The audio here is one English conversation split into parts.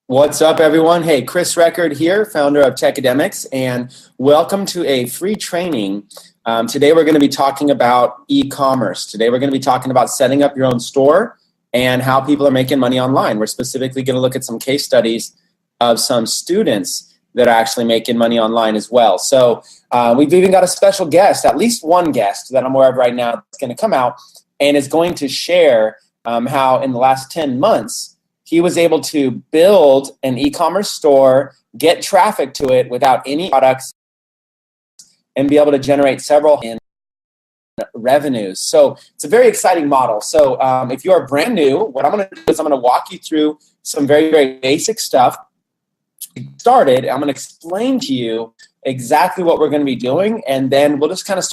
What's up, everyone? Hey, Chris Record here, founder of Techademics, and welcome to a free training. Today, we're going to be talking about e-commerce. Today, we're going to be talking about setting up your own store and how people are making money online. We're specifically going to look at some case studies of some students that are actually making money online as well. So we've even got a special guest, at least one guest that I'm aware of right now that's going to come out and is going to share how in the last 10 months, he was able to build an e-commerce store, get traffic to it without any products, and be able to generate several in revenues. So it's a very exciting model. So if you are brand new, what I'm going to do is I'm going to walk you through some very, very basic stuff. I'm going to explain to you exactly what we're going to be doing, and then we'll just kind of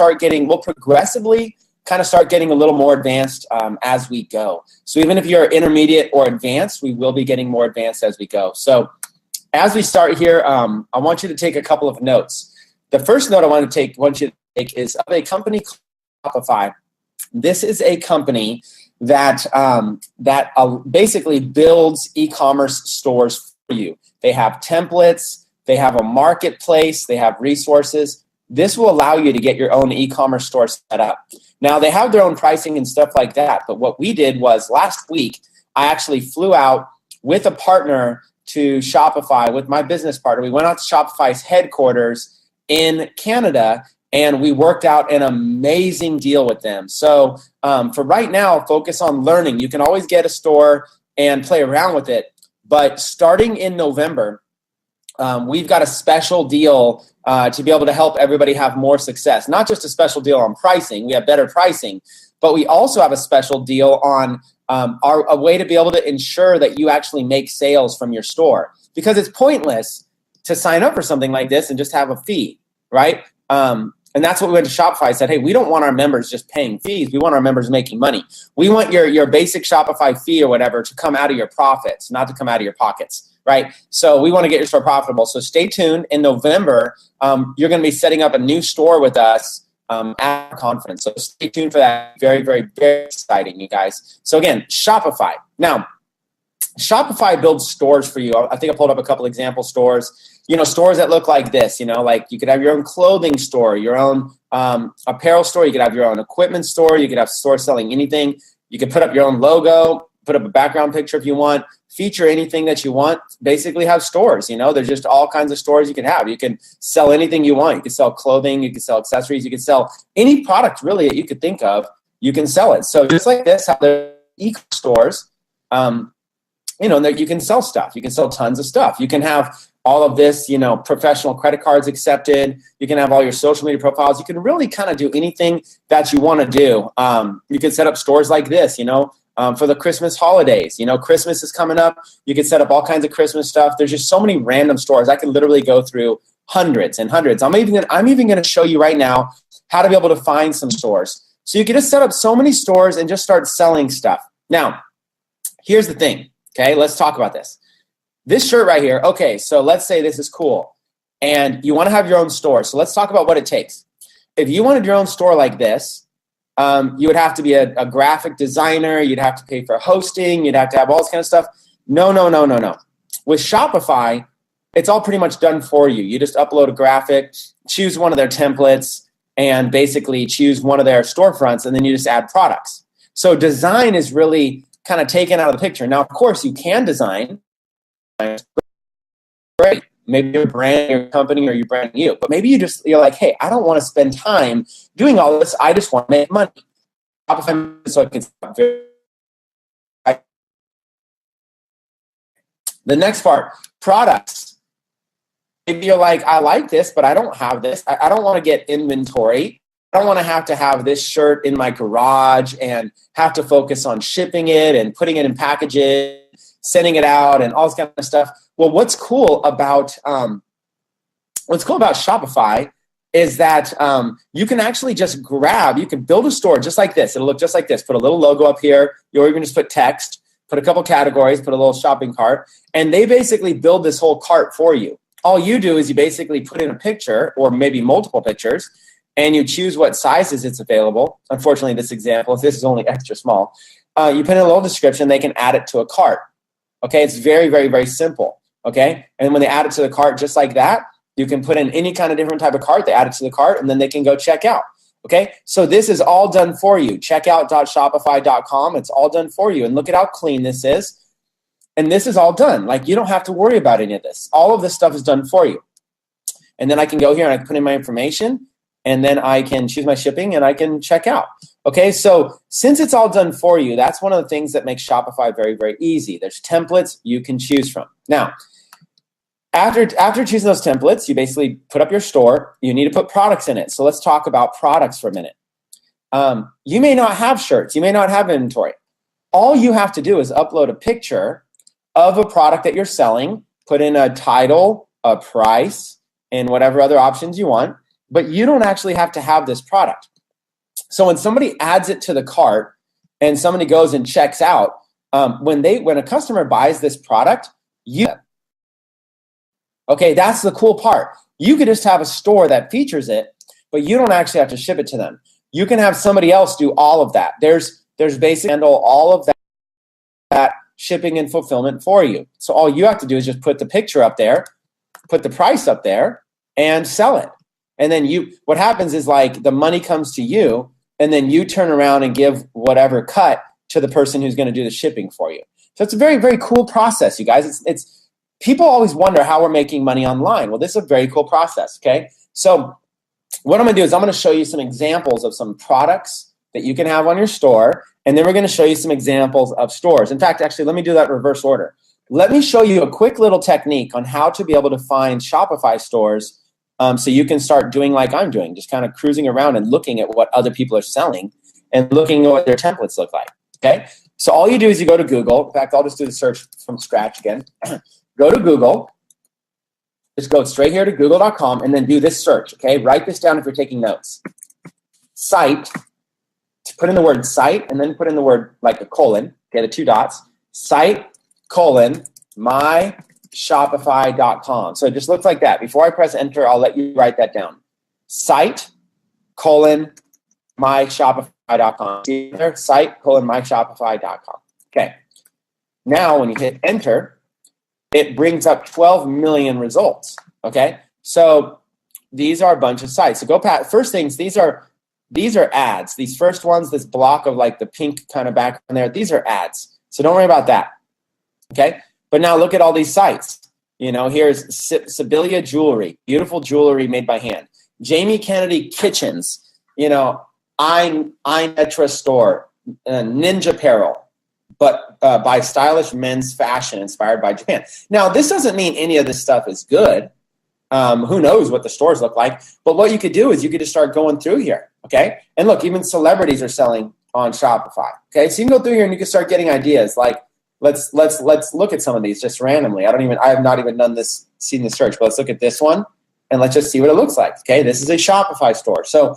we'll progressively kind of start getting a little more advanced as we go. So even if you're intermediate or advanced, we will be getting more advanced as we go. So as we start here, I want you to take a couple of notes. The first note I want you to take is of a company called Shopify. This is a company that basically builds e-commerce stores for you. They have templates, they have a marketplace, they have resources. This will allow you to get your own e-commerce store set up. Now, they have their own pricing and stuff like that, but what we did was last week, I actually flew out with a partner to Shopify, with my business partner. We went out to Shopify's headquarters in Canada, and we worked out an amazing deal with them. So for right now, focus on learning. You can always get a store and play around with it, but starting in November, we've got a special deal to be able to help everybody have more success. Not just a special deal on pricing, we have better pricing, but we also have a special deal on a way to be able to ensure that you actually make sales from your store. Because it's pointless to sign up for something like this and just have a fee, right? And that's what we went to Shopify and said, hey, we don't want our members just paying fees. We want our members making money. We want your basic Shopify fee or whatever to come out of your profits, not to come out of your pockets. Right? So we want to get your store profitable. So stay tuned. In November, you're going to be setting up a new store with us at our conference. So stay tuned for that. Very, very, very exciting, you guys. So again, Shopify. Now, Shopify builds stores for you. I think I pulled up a couple example stores. Stores that look like this. Like you could have your own clothing store, your own apparel store. You could have your own equipment store. You could have stores selling anything. You could put up your own logo, put up a background picture if you want. Feature anything that you want, basically have stores. There's just all kinds of stores you can have. You can sell anything you want. You can sell clothing, you can sell accessories, you can sell any product really that you could think of, you can sell it. So just like this, how there are e-stores, that you can sell stuff. You can sell tons of stuff. You can have all of this, professional credit cards accepted. You can have all your social media profiles. You can really kind of do anything that you want to do. You can set up stores like this, for the Christmas holidays. Christmas is coming up. You can set up all kinds of Christmas stuff. There's just so many random stores. I can literally go through hundreds and hundreds. I'm even going to show you right now how to be able to find some stores. So you can just set up so many stores and just start selling stuff. Now, here's the thing. Okay, let's talk about this. This shirt right here. Okay, so let's say this is cool, and you want to have your own store. So let's talk about what it takes. If you wanted your own store like this, you would have to be a graphic designer. You'd have to pay for hosting. You'd have to have all this kind of stuff. No. With Shopify, it's all pretty much done for you. You just upload a graphic, choose one of their templates, and basically choose one of their storefronts, and then you just add products. So design is really kind of taken out of the picture. Now, of course, you can design. Great. Maybe you're branding your company or you're branding you. But maybe you're like, hey, I don't want to spend time doing all this. I just want to make money. So I can. The next part, products. Maybe you're like, I like this, but I don't have this. I don't want to get inventory. I don't want to have this shirt in my garage and have to focus on shipping it and putting it in packages, sending it out, and all this kind of stuff. Well, what's cool about Shopify is that you can actually just you can build a store just like this. It'll look just like this. Put a little logo up here. You'll even just put text, put a couple categories, put a little shopping cart, and they basically build this whole cart for you. All you do is you basically put in a picture or maybe multiple pictures, and you choose what sizes it's available. Unfortunately, this example, if this is only extra small, you put in a little description, they can add it to a cart. Okay, it's very, very, very simple. okay? And when they add it to the cart just like that, you can put in any kind of different type of cart. They add it to the cart, and then they can go check out, okay? So this is all done for you. Checkout.shopify.com. It's all done for you. And look at how clean this is. And this is all done. Like, you don't have to worry about any of this. All of this stuff is done for you. And then I can go here and I can put in my information, and then I can choose my shipping and I can check out. Okay, so since it's all done for you, that's one of the things that makes Shopify very, very easy. There's templates you can choose from. Now, after choosing those templates, you basically put up your store. You need to put products in it. So let's talk about products for a minute. You may not have shirts. You may not have inventory. All you have to do is upload a picture of a product that you're selling, put in a title, a price, and whatever other options you want, but you don't actually have to have this product. So when somebody adds it to the cart and somebody goes and checks out, when a customer buys this product, okay, that's the cool part. You could just have a store that features it, but you don't actually have to ship it to them. You can have somebody else do all of that. There's basically handle all of that shipping and fulfillment for you. So all you have to do is just put the picture up there, put the price up there, and sell it. And then what happens is, like, the money comes to you, and then you turn around and give whatever cut to the person who's going to do the shipping for you. So it's a very, very cool process, you guys. It's people always wonder how we're making money online. Well, this is a very cool process, okay? So what I'm going to do is I'm going to show you some examples of some products that you can have on your store, and then we're going to show you some examples of stores. In fact, actually, let me do that in reverse order. Let me show you a quick little technique on how to be able to find Shopify stores, so you can start doing like I'm doing, just kind of cruising around and looking at what other people are selling and looking at what their templates look like, okay? So all you do is you go to Google. In fact, I'll just do the search from scratch again. Go to Google. Just go straight here to google.com and then do this search, okay? Write this down if you're taking notes. Site, put in the word site, and then put in the word, like, a colon, okay, the 2 dots. Site, colon, myshopify.com. So it just looks like that. Before I press enter, I'll let you write that down. Site, colon, myshopify.com. See there? Site, colon, myshopify.com. Okay. Now, when you hit enter, it brings up 12 million results, okay? So these are a bunch of sites. So go past, first things, these are ads. These first ones, this block of, like, the pink kind of background there, these are ads. So don't worry about that, okay? But now look at all these sites. You know, here's Sibilia Jewelry, beautiful jewelry made by hand. Jamie Kennedy Kitchens, you know, Inetra Store, Ninja Apparel, but by stylish men's fashion inspired by Japan. Now, this doesn't mean any of this stuff is good. Who knows what the stores look like? But what you could do is you could just start going through here, okay? And look, even celebrities are selling on Shopify, okay? So you can go through here and you can start getting ideas. Like, let's look at some of these just randomly. I have not even seen the search, but let's look at this one and let's just see what it looks like, okay? This is a Shopify store. So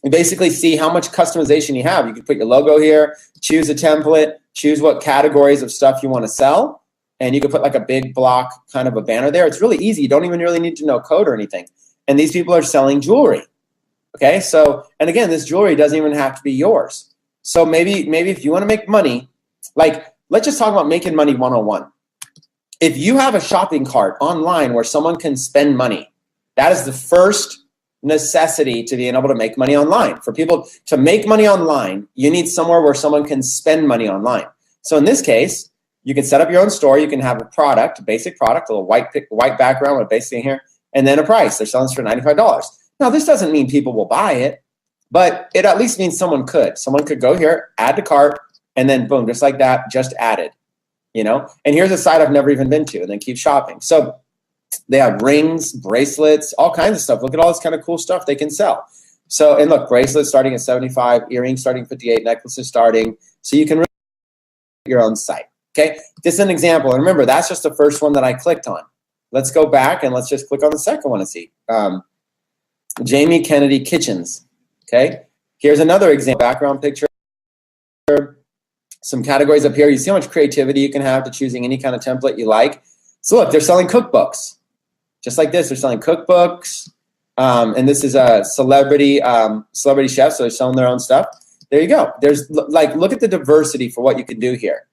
you basically see how much customization you have. You can put your logo here, choose a template, choose what categories of stuff you want to sell, and you can put, like, a big block, kind of a banner there. It's really easy. You don't even really need to know code or anything. And these people are selling jewelry, okay? So, and again, this jewelry doesn't even have to be yours. So maybe if you want to make money, like, let's just talk about making money 101. If you have a shopping cart online where someone can spend money, that is the first necessity to being able to make money online. For people to make money online, you need somewhere where someone can spend money online. So in this case, you can set up your own store. You can have a product, a basic product, a little white background with basically here, and then a price. They're selling this for $95. Now, this doesn't mean people will buy it, but it at least means someone could. Someone could go here, add to cart, and then boom, just like that, just added, you know? And here's a site I've never even been to, and then keep shopping. So they have rings, bracelets, all kinds of stuff. Look at all this kind of cool stuff they can sell. So, and look, bracelets starting at 75, earrings starting at 58, necklaces starting. So you can really your own site, okay? This is an example. And remember, that's just the first one that I clicked on. Let's go back and let's just click on the second one and see. Jamie Kennedy Kitchens, okay? Here's another example, background picture. Some categories up here. You see how much creativity you can have to choosing any kind of template you like. So look, they're selling cookbooks. Just like this, they're selling cookbooks. And this is a celebrity chef, so they're selling their own stuff. There you go. There's, like, look at the diversity for what you can do here.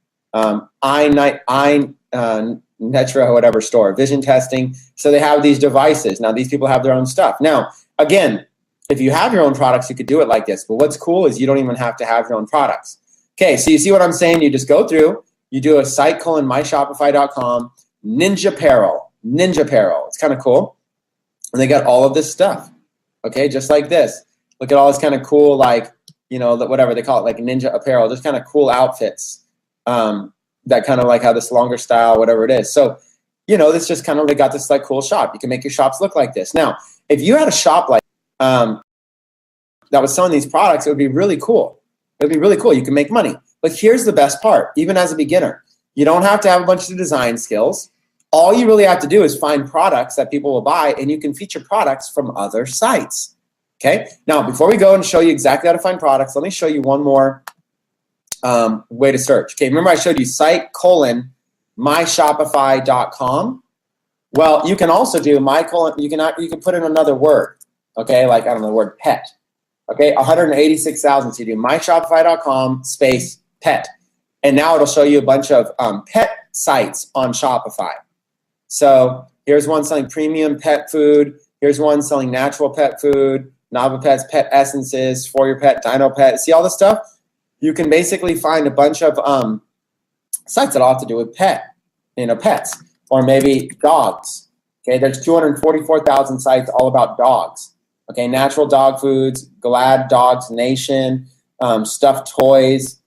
Netra, whatever store, vision testing. So they have these devices. Now these people have their own stuff. Now, again, if you have your own products, you could do it like this. But what's cool is you don't even have to have your own products. Okay, so you see what I'm saying? You just go through, you do a site : myshopify.com, Ninja Apparel. It's kind of cool. And they got all of this stuff. Okay, just like this. Look at all this kind of cool, like, whatever they call it, like Ninja Apparel, just kind of cool outfits. That kind of like have this longer style, whatever it is. So, this just kind of, they got this like cool shop. You can make your shops look like this. Now, if you had a shop like that was selling these products, it would be really cool. It would be really cool. You can make money. But here's the best part, even as a beginner. You don't have to have a bunch of design skills. All you really have to do is find products that people will buy, and you can feature products from other sites. Okay? Now, before we go and show you exactly how to find products, let me show you one more way to search. Okay, remember I showed you site : myshopify.com. Well, you can also do you can put in another word. Okay, like, I don't know, the word pet. Okay, 186,000. So you do myshopify.com space pet. And now it'll show you a bunch of pet sites on Shopify. So here's one selling premium pet food. Here's one selling natural pet food, Nava Pets, pet essences, For Your Pet, Dino Pet. See all this stuff? You can basically find a bunch of sites that all have to do with pets, or maybe dogs. Okay, there's 244,000 sites all about dogs. Okay, natural dog foods, Glad Dogs Nation, stuffed toys,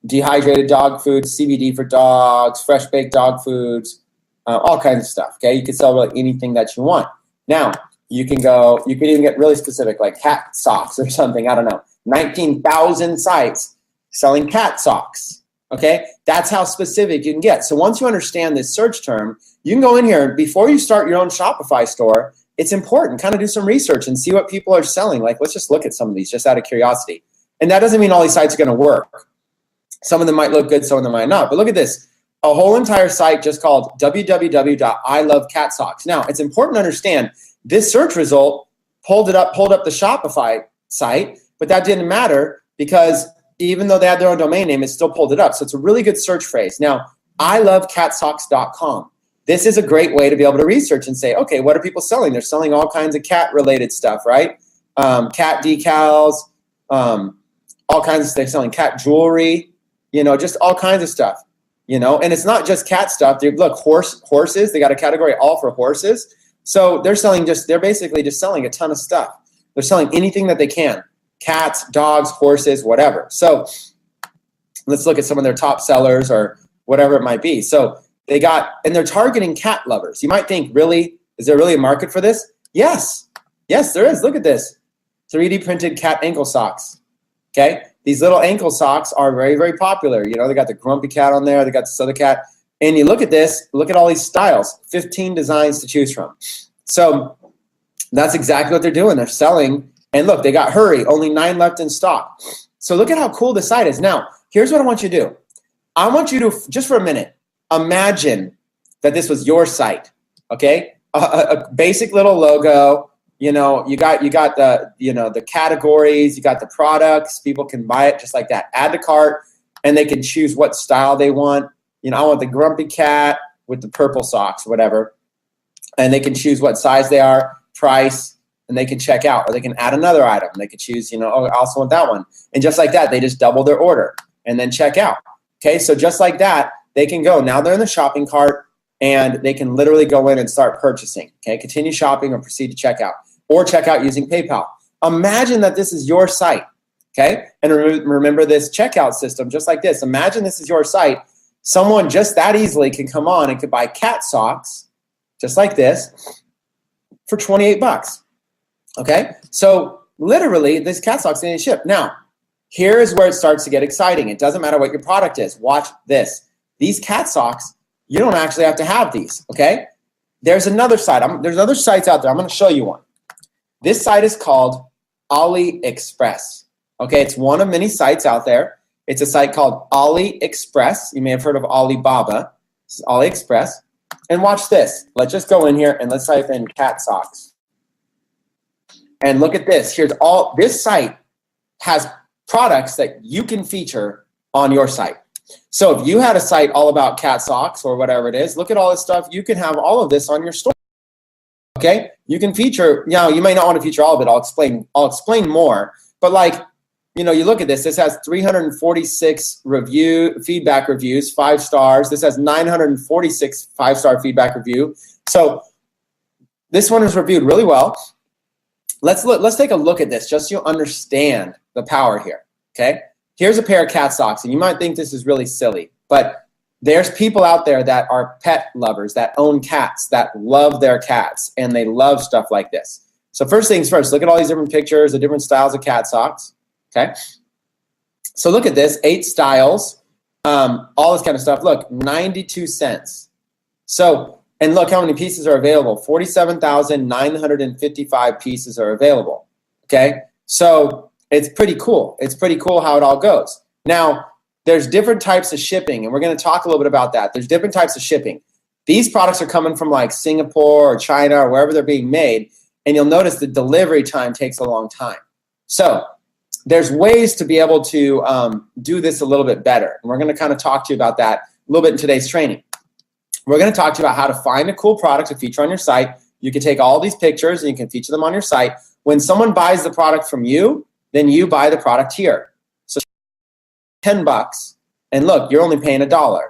dehydrated dog foods, CBD for dogs, fresh baked dog foods, all kinds of stuff. Okay, you can sell really anything that you want. Now, you can even get really specific, like cat socks or something. I don't know. 19,000 sites selling cat socks. Okay, that's how specific you can get. So once you understand this search term, you can go in here, and before you start your own Shopify store, it's important, kind of do some research and see what people are selling. Like, let's just look at some of these just out of curiosity. And that doesn't mean all these sites are going to work. Some of them might look good, some of them might not. But look at this, a whole entire site just called www.ilovecatsocks. Now, it's important to understand this search result pulled up the Shopify site, but that didn't matter because even though they had their own domain name, it still pulled it up. So it's a really good search phrase. Now, ilovecatsocks.com. This is a great way to be able to research and say, okay, what are people selling? They're selling all kinds of cat-related stuff, right? Cat decals, all kinds of stuff. They're selling cat jewelry, just all kinds of stuff, And it's not just cat stuff. Look, horses. They got a category all for horses. So they're basically just selling a ton of stuff. They're selling anything that they can: cats, dogs, horses, whatever. So let's look at some of their top sellers or whatever it might be. So and they're targeting cat lovers. You might think, really, is there really a market for this? Yes, there is. Look at this, 3D printed cat ankle socks. Okay, these little ankle socks are very, very popular. They got the grumpy cat on there. They got this other cat. And you look at this, look at all these styles, 15 designs to choose from. So that's exactly what they're doing. They're selling, and look, they got hurry, only 9 left in stock. So look at how cool the site is. Now, here's what I want you to do. I want you to, just for a minute, imagine that this was your site, okay? A basic little logo. You got the categories, you got the products. People can buy it just like that. Add to cart, and they can choose what style they want. I want the grumpy cat with the purple socks, whatever. And they can choose what size they are, price, and they can check out. Or they can add another item. They can choose, I also want that one. And just like that, they just double their order and then check out. Okay, so just like that, they can go. Now they're in the shopping cart, and they can literally go in and start purchasing. Okay, continue shopping or proceed to checkout. Or check out using PayPal. Imagine that this is your site. Okay, and remember this checkout system, just like this. Imagine this is your site. Someone just that easily can come on and could buy cat socks, just like this, for $28. Okay, so literally, this cat socks didn't ship. Now, here is where it starts to get exciting. It doesn't matter what your product is. Watch this. These cat socks, you don't actually have to have these. Okay, there's another site. There's other sites out there. I'm going to show you one. This site is called AliExpress. Okay, it's one of many sites out there. It's a site called AliExpress. You may have heard of Alibaba. This is AliExpress. And watch this. Let's just go in here and let's type in cat socks. And look at this. This site has products that you can feature on your site. So if you had a site all about cat socks or whatever it is, look at all this stuff. You can have all of this on your store. Okay, you can feature. You may not want to feature all of it. I'll explain more. But like, you look at this. This has 346 feedback reviews, 5 stars. This has 946 5-star feedback review. So this one is reviewed really well. Let's take a look at this just so you understand the power here. Okay, here's a pair of cat socks, and you might think this is really silly, but there's people out there that are pet lovers, that own cats, that love their cats, and they love stuff like this. So first things first, look at all these different pictures, the different styles of cat socks. Okay, so look at this, 8 styles, all this kind of stuff. Look, 92 cents. So, and look how many pieces are available. 47,955 pieces are available. Okay, so it's pretty cool. It's pretty cool how it all goes. Now, there's different types of shipping, and we're going to talk a little bit about that. There's different types of shipping. These products are coming from like Singapore or China or wherever they're being made, and you'll notice the delivery time takes a long time. So there's ways to be able to do this a little bit better, and we're going to kind of talk to you about that a little bit in today's training. We're going to talk to you about how to find a cool product to feature on your site. You can take all these pictures and you can feature them on your site. When someone buys the product from you, then you buy the product here. So $10, and look, you're only paying $1.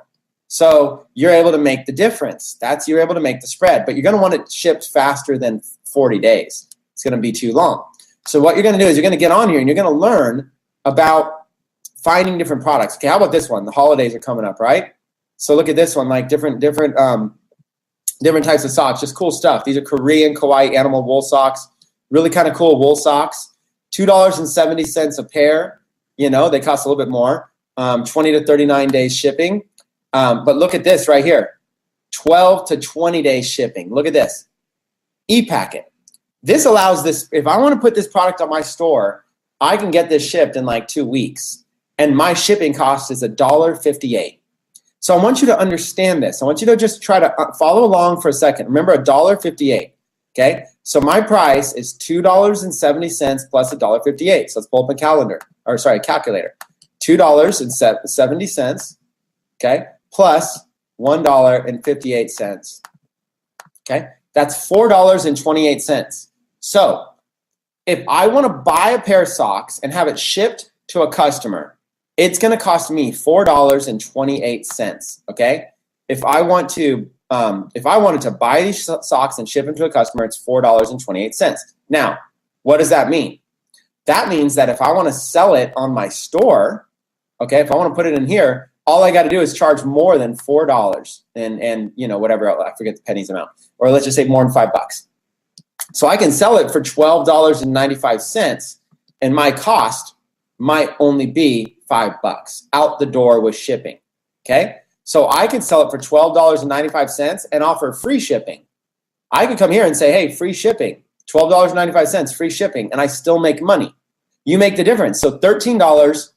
So you're able to make the difference. You're able to make the spread, but you're going to want it shipped faster than 40 days. It's going to be too long. So what you're going to do is you're going to get on here and you're going to learn about finding different products. Okay, how about this one? The holidays are coming up, right? So look at this one, like different types of socks, just cool stuff. These are Korean kawaii animal wool socks, really kind of cool wool socks. $2.70 a pair. They cost a little bit more. 20 to 39 days shipping. But look at this right here. 12 to 20 days shipping. Look at this. E-packet. This allows this, if I want to put this product on my store, I can get this shipped in like 2 weeks. And my shipping cost is $1.58. So I want you to understand this. I want you to just try to follow along for a second. Remember, $1.58. Okay? So my price is $2.70 plus $1.58. So let's pull up a calculator. $2.70, okay, plus $1.58. Okay? That's $4.28. So if I want to buy a pair of socks and have it shipped to a customer, it's going to cost me $4.28. Okay? If I wanted to buy these socks and ship them to a customer, it's $4.28. Now, what does that mean? That means that if I want to sell it on my store, okay, if I want to put it in here, all I got to do is charge more than $4 and whatever, I forget the pennies amount, or let's just say more than $5. So I can sell it for $12.95, and my cost might only be $5 out the door with shipping. Okay, so I can sell it for $12.95 and offer free shipping. I could come here and say, hey, free shipping, $12.95, free shipping, and I still make money. You make the difference. So $13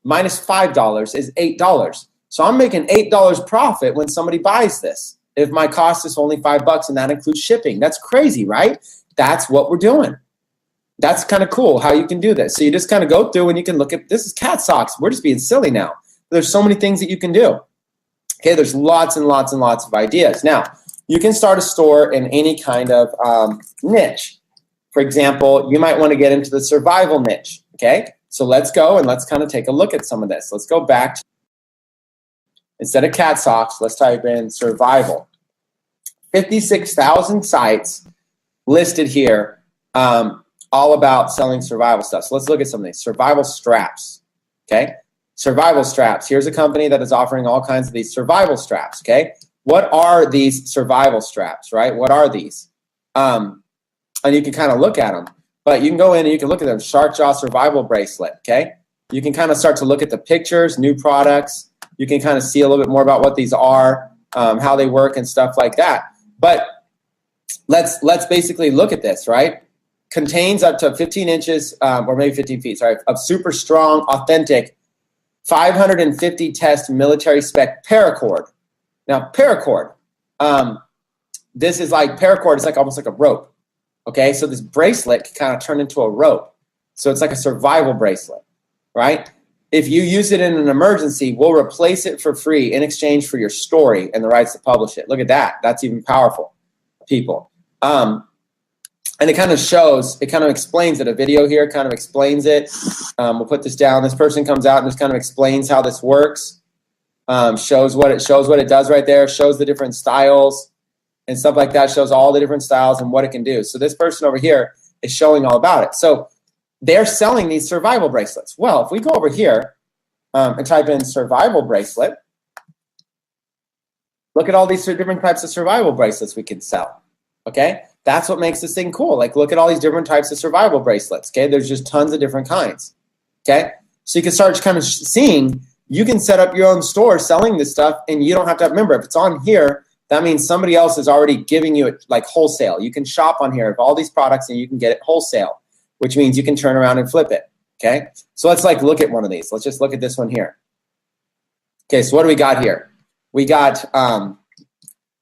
minus $5 is $8. So I'm making $8 profit when somebody buys this. If my cost is only $5 and that includes shipping, that's crazy, right? That's what we're doing. That's kind of cool how you can do this. So you just kind of go through and you can look at, this is cat socks. We're just being silly now. There's so many things that you can do. Okay, there's lots and lots and lots of ideas. Now, you can start a store in any kind of niche. For example, you might want to get into the survival niche. Okay, so let's go and let's kind of take a look at some of this. Let's go back to, instead of cat socks, let's type in survival. 56,000 sites listed here, all about selling survival stuff. So let's look at some of these. Survival straps, okay? Survival straps. Here's a company that is offering all kinds of these survival straps, okay? What are these survival straps, right? What are these? And you can kind of look at them. But you can go in and you can look at them. Shark Jaw Survival Bracelet, okay? You can kind of start to look at the pictures, new products. You can kind of see a little bit more about what these are, how they work and stuff like that. But let's basically look at this, right? Contains up to 15 inches or maybe 15 feet, sorry, of super strong, authentic 550 test military spec paracord. Now, paracord, this is like, paracord is like almost like a rope. Okay, so this bracelet can kind of turn into a rope. So it's like a survival bracelet, right? if you use it in an emergency, we'll replace it for free in exchange for your story and the rights to publish it. Look at that. That's even powerful, people. And it kind of shows, it kind of explains it. A video here kind of explains it. We'll put this down. This person comes out and just kind of explains how this works. Shows what it does right there. Shows the different styles and stuff like that. Shows all the different styles and what it can do. So this person over here is showing all about it. So they're selling these survival bracelets. Well, if we go over here and type in survival bracelet, look at all these different types of survival bracelets we can sell. Okay, that's what makes this thing cool. Like, look at all these different types of survival bracelets. Okay, there's just tons of different kinds. Okay, so you can start kind of seeing, you can set up your own store selling this stuff, and you don't have to remember, if it's on here, that means somebody else is already giving you it like wholesale. You can shop on here of all these products and you can get it wholesale, which means you can turn around and flip it. Okay, so let's like look at one of these. Let's just look at this one here. Okay, so what do we got here? We got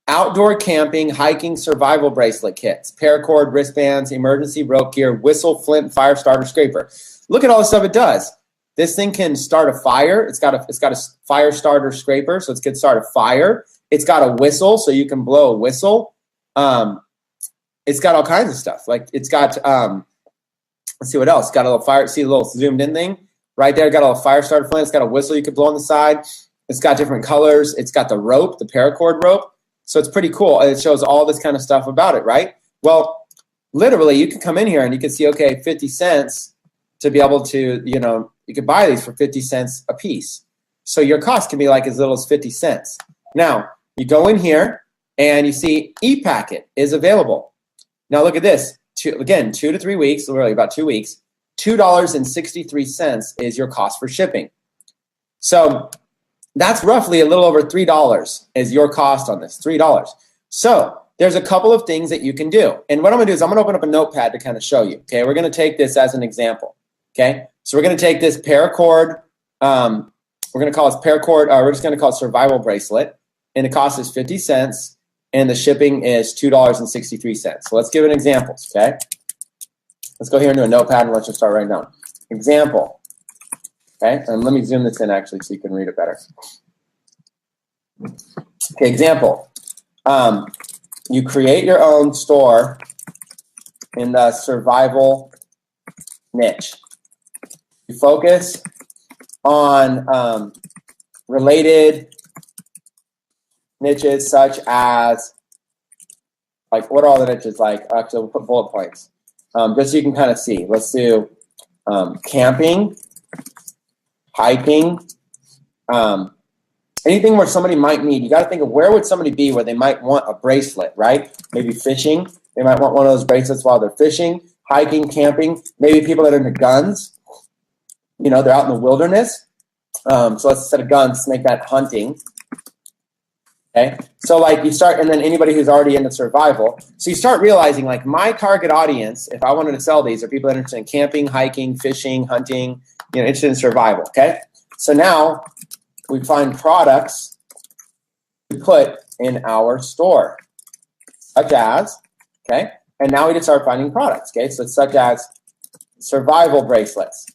outdoor camping, hiking, survival bracelet kits, paracord, wristbands, emergency rope gear, whistle, flint, fire starter, scraper. Look at all the stuff it does. This thing can start a fire. It's got a fire starter scraper, so it can start a fire. It's got a whistle, so you can blow a whistle. It's got all kinds of stuff. Like it's got, let's see what else. Got a little fire. See the little zoomed in thing right there. Got a little fire starter flint. It's got a whistle you can blow on the side. It's got different colors. It's got the rope, the paracord rope. So it's pretty cool. And it shows all this kind of stuff about it, right? Well, literally, you can come in here and you can see, okay, 50 cents to be able to, you could buy these for 50 cents a piece. So your cost can be like as little as 50 cents. Now, you go in here and you see e-packet is available. Now look at this. Again, 2 to 3 weeks, literally about 2 weeks, $2.63 is your cost for shipping. So that's roughly a little over $3 is your cost on this, $3. So there's a couple of things that you can do. And what I'm going to do is I'm going to open up a notepad to kind of show you. Okay, we're going to take this as an example. Okay, so we're going to take this paracord. We're going to call it paracord. We're just going to call it survival bracelet. And the cost is 50 cents. And the shipping is $2.63. So let's give an example, okay? Let's go here into a notepad and let's just start writing down. Example, okay? And let me zoom this in actually so you can read it better. Okay, example. You create your own store in the survival niche. You focus on related niches such as, like, what are all the niches like? Actually, we'll put bullet points. Just so you can kind of see. Let's do camping, hiking, anything where somebody might need. You got to think of where would somebody be where they might want a bracelet, right? Maybe fishing. They might want one of those bracelets while they're fishing, hiking, camping. Maybe people that are into guns. They're out in the wilderness. So let's, instead of guns, make that hunting. Okay, so like you start, and then anybody who's already into survival. So you start realizing, like, my target audience, if I wanted to sell these, are people that are interested in camping, hiking, fishing, hunting, interested in survival. Okay, so now we find products to put in our store, such as, okay, and now we just start finding products. Okay, so it's such as survival bracelets.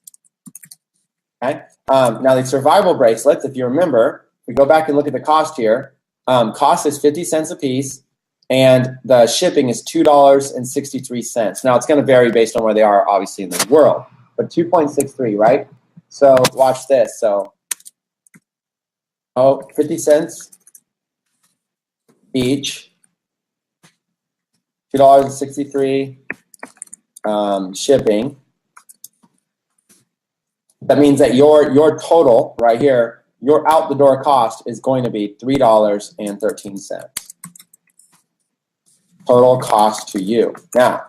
Okay, now these survival bracelets, if you remember, we go back and look at the cost here. Cost is 50 cents a piece, and the shipping is $2.63. Now, it's going to vary based on where they are, obviously, in the world, but 2.63, right? So watch this. So, 50 cents each, $2.63 shipping. That means that your total right here, your out the door cost is going to be $3.13. Total cost to you. Now,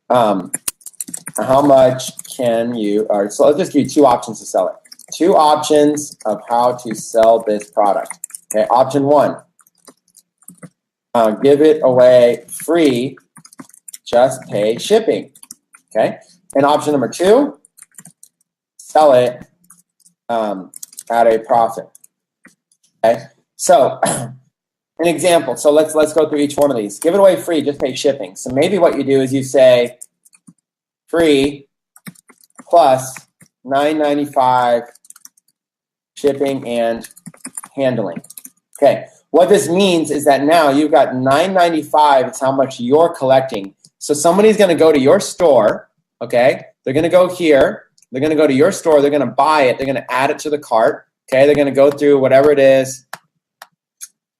how much can you, all right, so let's just give you 2 options to sell it. 2 options of how to sell this product. Okay, option 1, give it away free, just pay shipping. Okay, and option number 2, sell it at a profit. Okay, so an example. So let's go through each one of these. Give it away free, just pay shipping. So maybe what you do is you say free plus $9.95 shipping and handling. Okay, what this means is that now you've got $9.95 is how much you're collecting. So somebody's going to go to your store, okay? They're going to go here. They're going to go to your store. They're going to buy it. They're going to add it to the cart, okay? They're going to go through whatever it is.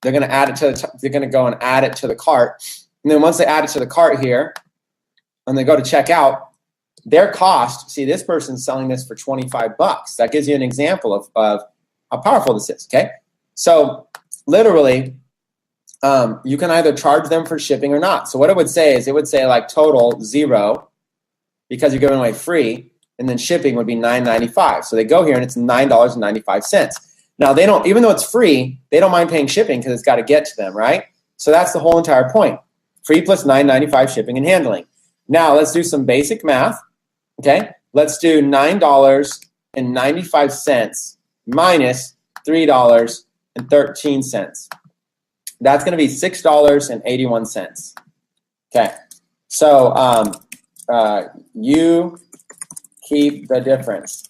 They're going to add it to they're going to go and add it to the cart. And then once they add it to the cart here and they go to checkout, their cost, see, this person's selling this for 25 bucks. That gives you an example of how powerful this is, okay? So literally, you can either charge them for shipping or not. So what it would say is it would say like total 0 because you're giving away free, and then shipping would be $9.95. So they go here and it's $9.95. Now they don't, even though it's free, they don't mind paying shipping because it's got to get to them, right? So that's the whole entire point. Free plus $9.95 shipping and handling. Now let's do some basic math. Okay, let's do $9.95 minus $3.13. That's going to be $6.81. Okay, so you keep the difference,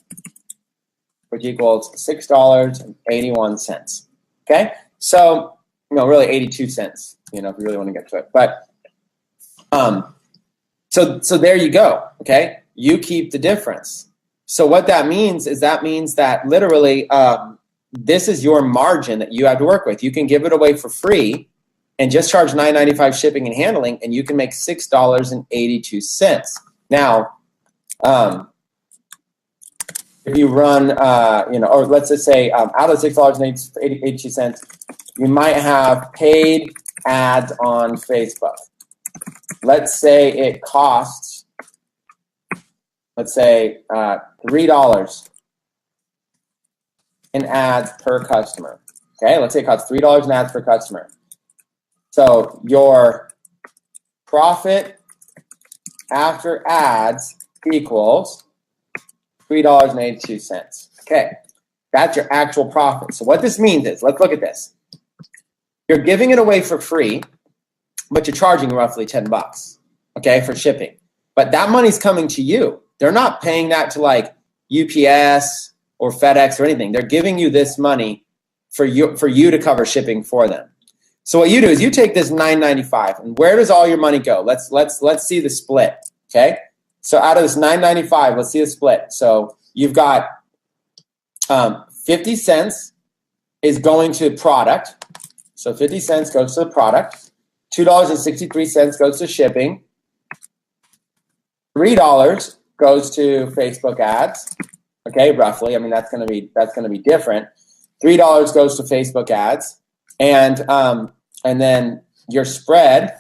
which equals $6.81. Okay, so really 82 cents. If you really want to get to it, but so there you go. Okay. You keep the difference. So what that means is that literally this is your margin that you have to work with. You can give it away for free and just charge $9.95 shipping and handling, and you can make $6.82. Now, if you run, or let's just say out of $6.82, you might have paid ads on Facebook. Let's say it costs, $3 in ads per customer. Okay, let's say it costs $3 in ads per customer. So your profit after ads equals $3.82. Okay, that's your actual profit. So what this means is, let's look at this. You're giving it away for free, but you're charging roughly 10 bucks, okay, for shipping. But that money's coming to you. They're not paying that to like UPS or FedEx or anything. They're giving you this money for you to cover shipping for them. So what you do is you take this $9.95, and where does all your money go? Let's see the split, okay? So out of this $9.95, let's see the split. So you've got 50 cents is going to product. So 50 cents goes to the product. $2.63 goes to shipping. $3 goes to Facebook ads. Okay, roughly. I mean, that's gonna be different. $3 goes to Facebook ads, and then your spread.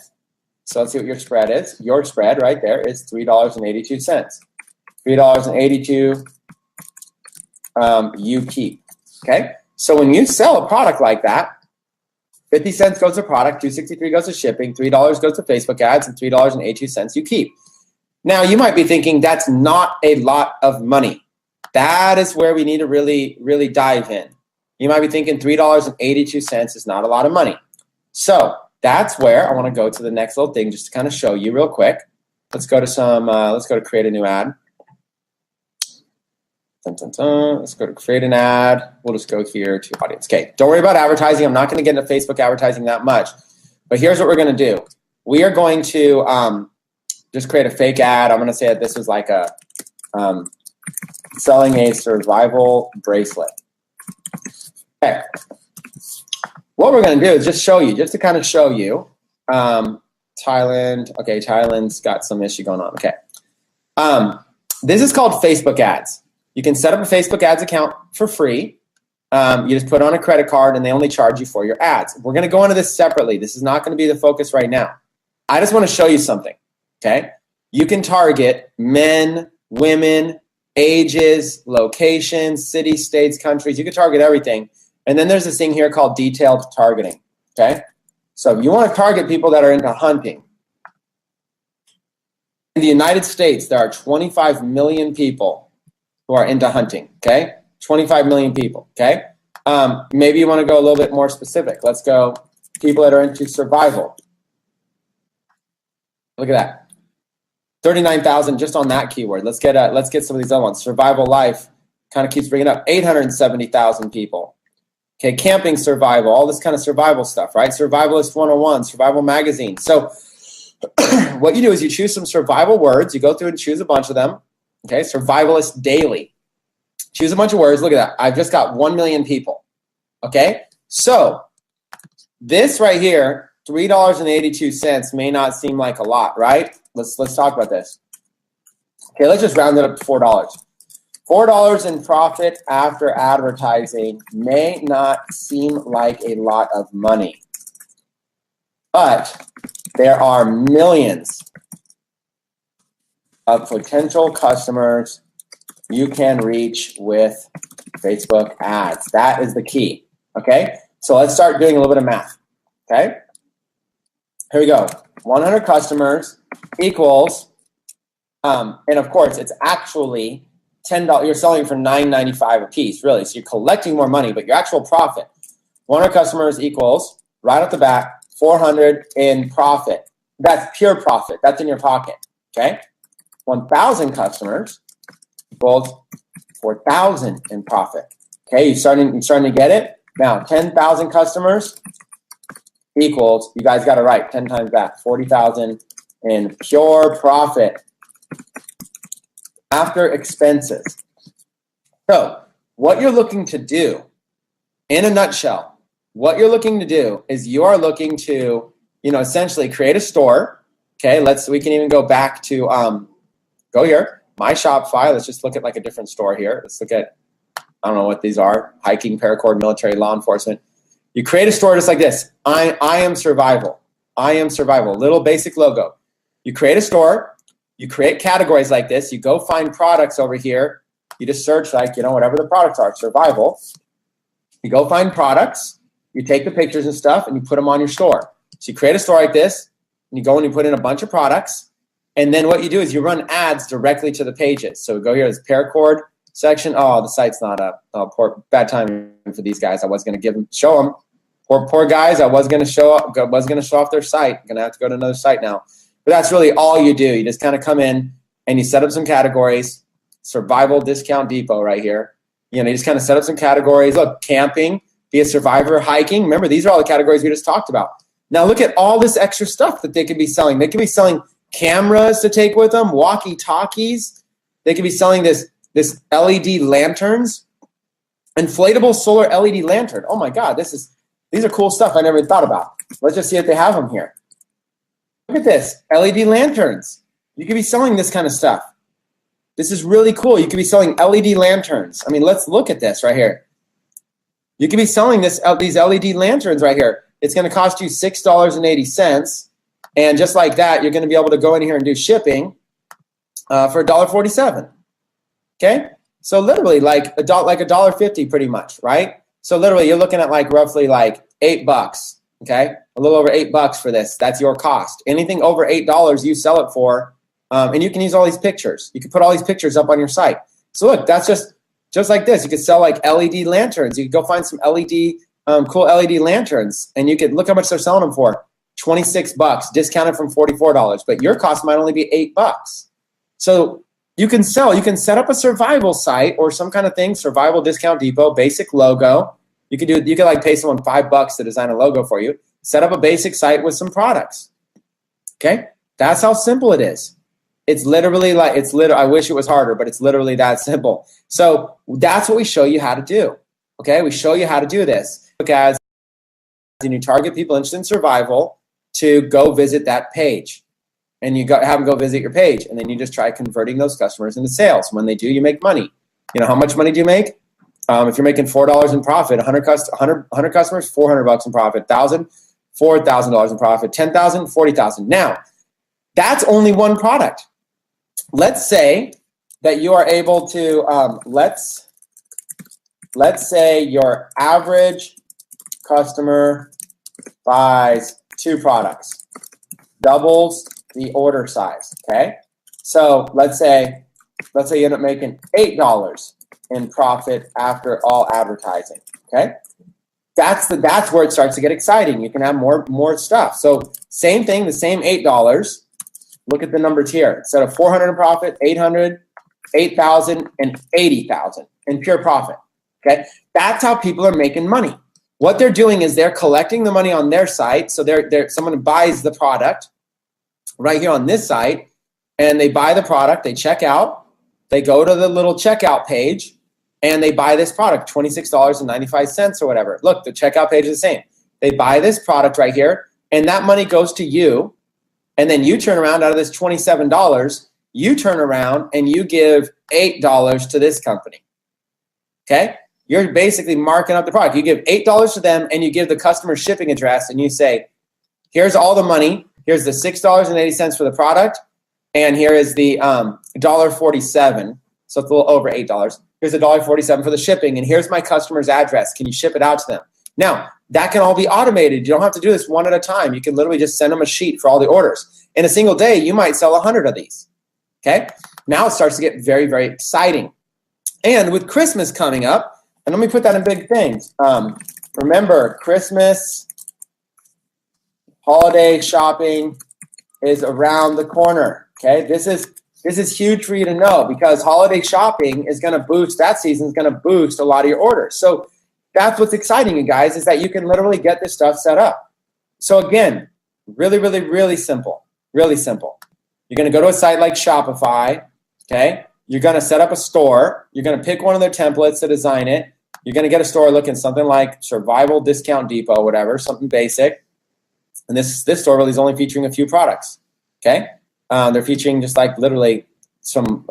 So let's see what your spread is. Your spread right there is $3.82. $3.82 you keep. Okay, so when you sell a product like that, 50 cents goes to product, $2.63 goes to shipping, $3 goes to Facebook ads, and $3.82 you keep. Now, you might be thinking that's not a lot of money. That is where we need to really, really dive in. You might be thinking $3.82 is not a lot of money. So that's where I want to go to the next little thing just to kind of show you real quick. Let's go to create a new ad. Let's go to create an ad. We'll just go here to audience. Okay, don't worry about advertising. I'm not going to get into Facebook advertising that much. But here's what we're going to do. We are going to just create a fake ad. I'm going to say that this is like a selling a survival bracelet. Okay. What we're going to do is just to kind of show you. Thailand. Okay, Thailand's got some issue going on. Okay. This is called Facebook ads. You can set up a Facebook ads account for free. You just put on a credit card and they only charge you for your ads. We're going to go into this separately. This is not going to be the focus right now. I just want to show you something. Okay. You can target men, women, ages, locations, cities, states, countries. You can target everything. And then there's this thing here called detailed targeting. Okay. So if you want to target people that are into hunting, in the United States, there are 25 million people who are into hunting. Okay. 25 million people. Okay. Maybe you want to go a little bit more specific. Let's go people that are into survival. Look at that. 39,000 just on that keyword. Let's get some of these other ones. Survival life. kind of keeps bringing up 870,000 people. Okay, camping survival, all this kind of survival stuff, right? Survivalist 101, survival magazine. So what you do is you choose some survival words. You go through and choose a bunch of them. Okay, survivalist daily. Choose a bunch of words. Look at that. I've just got 1 million people. Okay, so this right here, $3.82 may not seem like a lot, right? Let's talk about this. Okay, let's just round it up to $4. $4 in profit after advertising may not seem like a lot of money, but there are millions of potential customers you can reach with Facebook ads. That is the key, okay? So let's start doing a little bit of math, okay? Here we go. 100 customers equals, and of course, it's actually $10. You're selling for $9.95 a piece, really. So you're collecting more money, but your actual profit, 100 customers equals, right off the bat, 400 in profit. That's pure profit. That's in your pocket, okay? 1,000 customers equals 4,000 in profit. Okay, you're starting to get it? Now, 10,000 customers equals, you guys got to write 10 times that, 40,000 in pure profit after expenses. So what you're looking to do, in a nutshell, what you're looking to do is you are looking to, essentially create a store. Okay, we can even go back to, go here, my Shopify. Let's just look at like a different store here. Let's look at, I don't know what these are, hiking, paracord, military, law enforcement. You create a store just like this. I am survival. I am survival. Little basic logo. You create a store. You create categories like this. You go find products over here. You just search like, whatever the products are, survival. You go find products. You take the pictures and stuff and you put them on your store. So you create a store like this and you go and you put in a bunch of products. And then what you do is you run ads directly to the pages. So we go here, this paracord section. Oh, the site's not up. Oh, bad timing for these guys. I was going to show them. Poor guys. I was going to show off their site. I'm going to have to go to another site now. But that's really all you do. You just kind of come in and you set up some categories. Survival Discount Depot right here. You just kind of set up some categories. Look, camping, be a survivor, hiking. Remember, these are all the categories we just talked about. Now look at all this extra stuff that they could be selling. They could be selling cameras to take with them, walkie-talkies. They could be selling this LED lanterns, inflatable solar LED lantern. Oh my God, these are cool stuff I never even thought about. Let's just see if they have them here. Look at this, LED lanterns. You could be selling this kind of stuff. This is really cool. You could be selling LED lanterns. I mean, let's look at this right here. You could be selling these LED lanterns right here. It's going to cost you $6.80. And just like that, you're going to be able to go in here and do shipping for $1.47. Okay? So literally like $1.50 pretty much, right? So literally you're looking at like roughly like $8. Okay? A little over $8 for this. That's your cost. Anything over $8 you sell it for, and you can use all these pictures. You can put all these pictures up on your site. So look, that's just like this. You could sell like LED lanterns. You could go find some cool LED lanterns, and you could look how much they're selling them for. $26, discounted from $44. But your cost might only be $8. So you can set up a survival site or some kind of thing, Survival Discount Depot, basic logo. You could like pay someone $5 to design a logo for you. Set up a basic site with some products. Okay? That's how simple it is. It's literally I wish it was harder, but it's literally that simple. So that's what we show you how to do. Okay? We show you how to do this. Look at, and you target people interested in survival to go visit that page. And you have them go visit your page. And then you just try converting those customers into sales. When they do, you make money. How much money do you make? If you're making $4 in profit, 100 customers, $400 in profit, 1,000, $4,000 in profit, 10,000, 40,000. Now, that's only one product. Let's say that you are able to, let's say your average customer buys 2 products, doubles the order size, okay? So let's say you end up making $8 in profit after all advertising, okay? That's where it starts to get exciting. You can have more stuff. So same thing, the same $8. Look at the numbers here. Instead of 400 in profit, 800, 8,000, and 80,000 in pure profit. Okay, that's how people are making money. What they're doing is they're collecting the money on their site. So they're someone buys the product right here on this site, and they buy the product, they check out, they go to the little checkout page, and they buy this product, $26.95 or whatever. Look, the checkout page is the same. They buy this product right here, and that money goes to you, and then you turn around out of this $27, you turn around and you give $8 to this company. Okay? You're basically marking up the product. You give $8 to them, and you give the customer shipping address, and you say, here's all the money. Here's the $6.80 for the product, and here is the $1.47. So it's a little over $8. Here's $1.47 for the shipping, and here's my customer's address. Can you ship it out to them? Now, that can all be automated. You don't have to do this one at a time. You can literally just send them a sheet for all the orders. In a single day, you might sell 100 of these. Okay? Now it starts to get very, very exciting. And with Christmas coming up, and let me put that in big things. Remember, Christmas, holiday shopping is around the corner. Okay, this is huge for you to know, because holiday shopping is going to boost, that season is going to boost a lot of your orders. So that's what's exciting, you guys, is that you can literally get this stuff set up. So again, really, really, really simple. Really simple. You're going to go to a site like Shopify. Okay, you're going to set up a store. You're going to pick one of their templates to design it. You're going to get a store looking something like Survival Discount Depot, whatever, something basic. And this store really is only featuring a few products. Okay, they're featuring just like literally some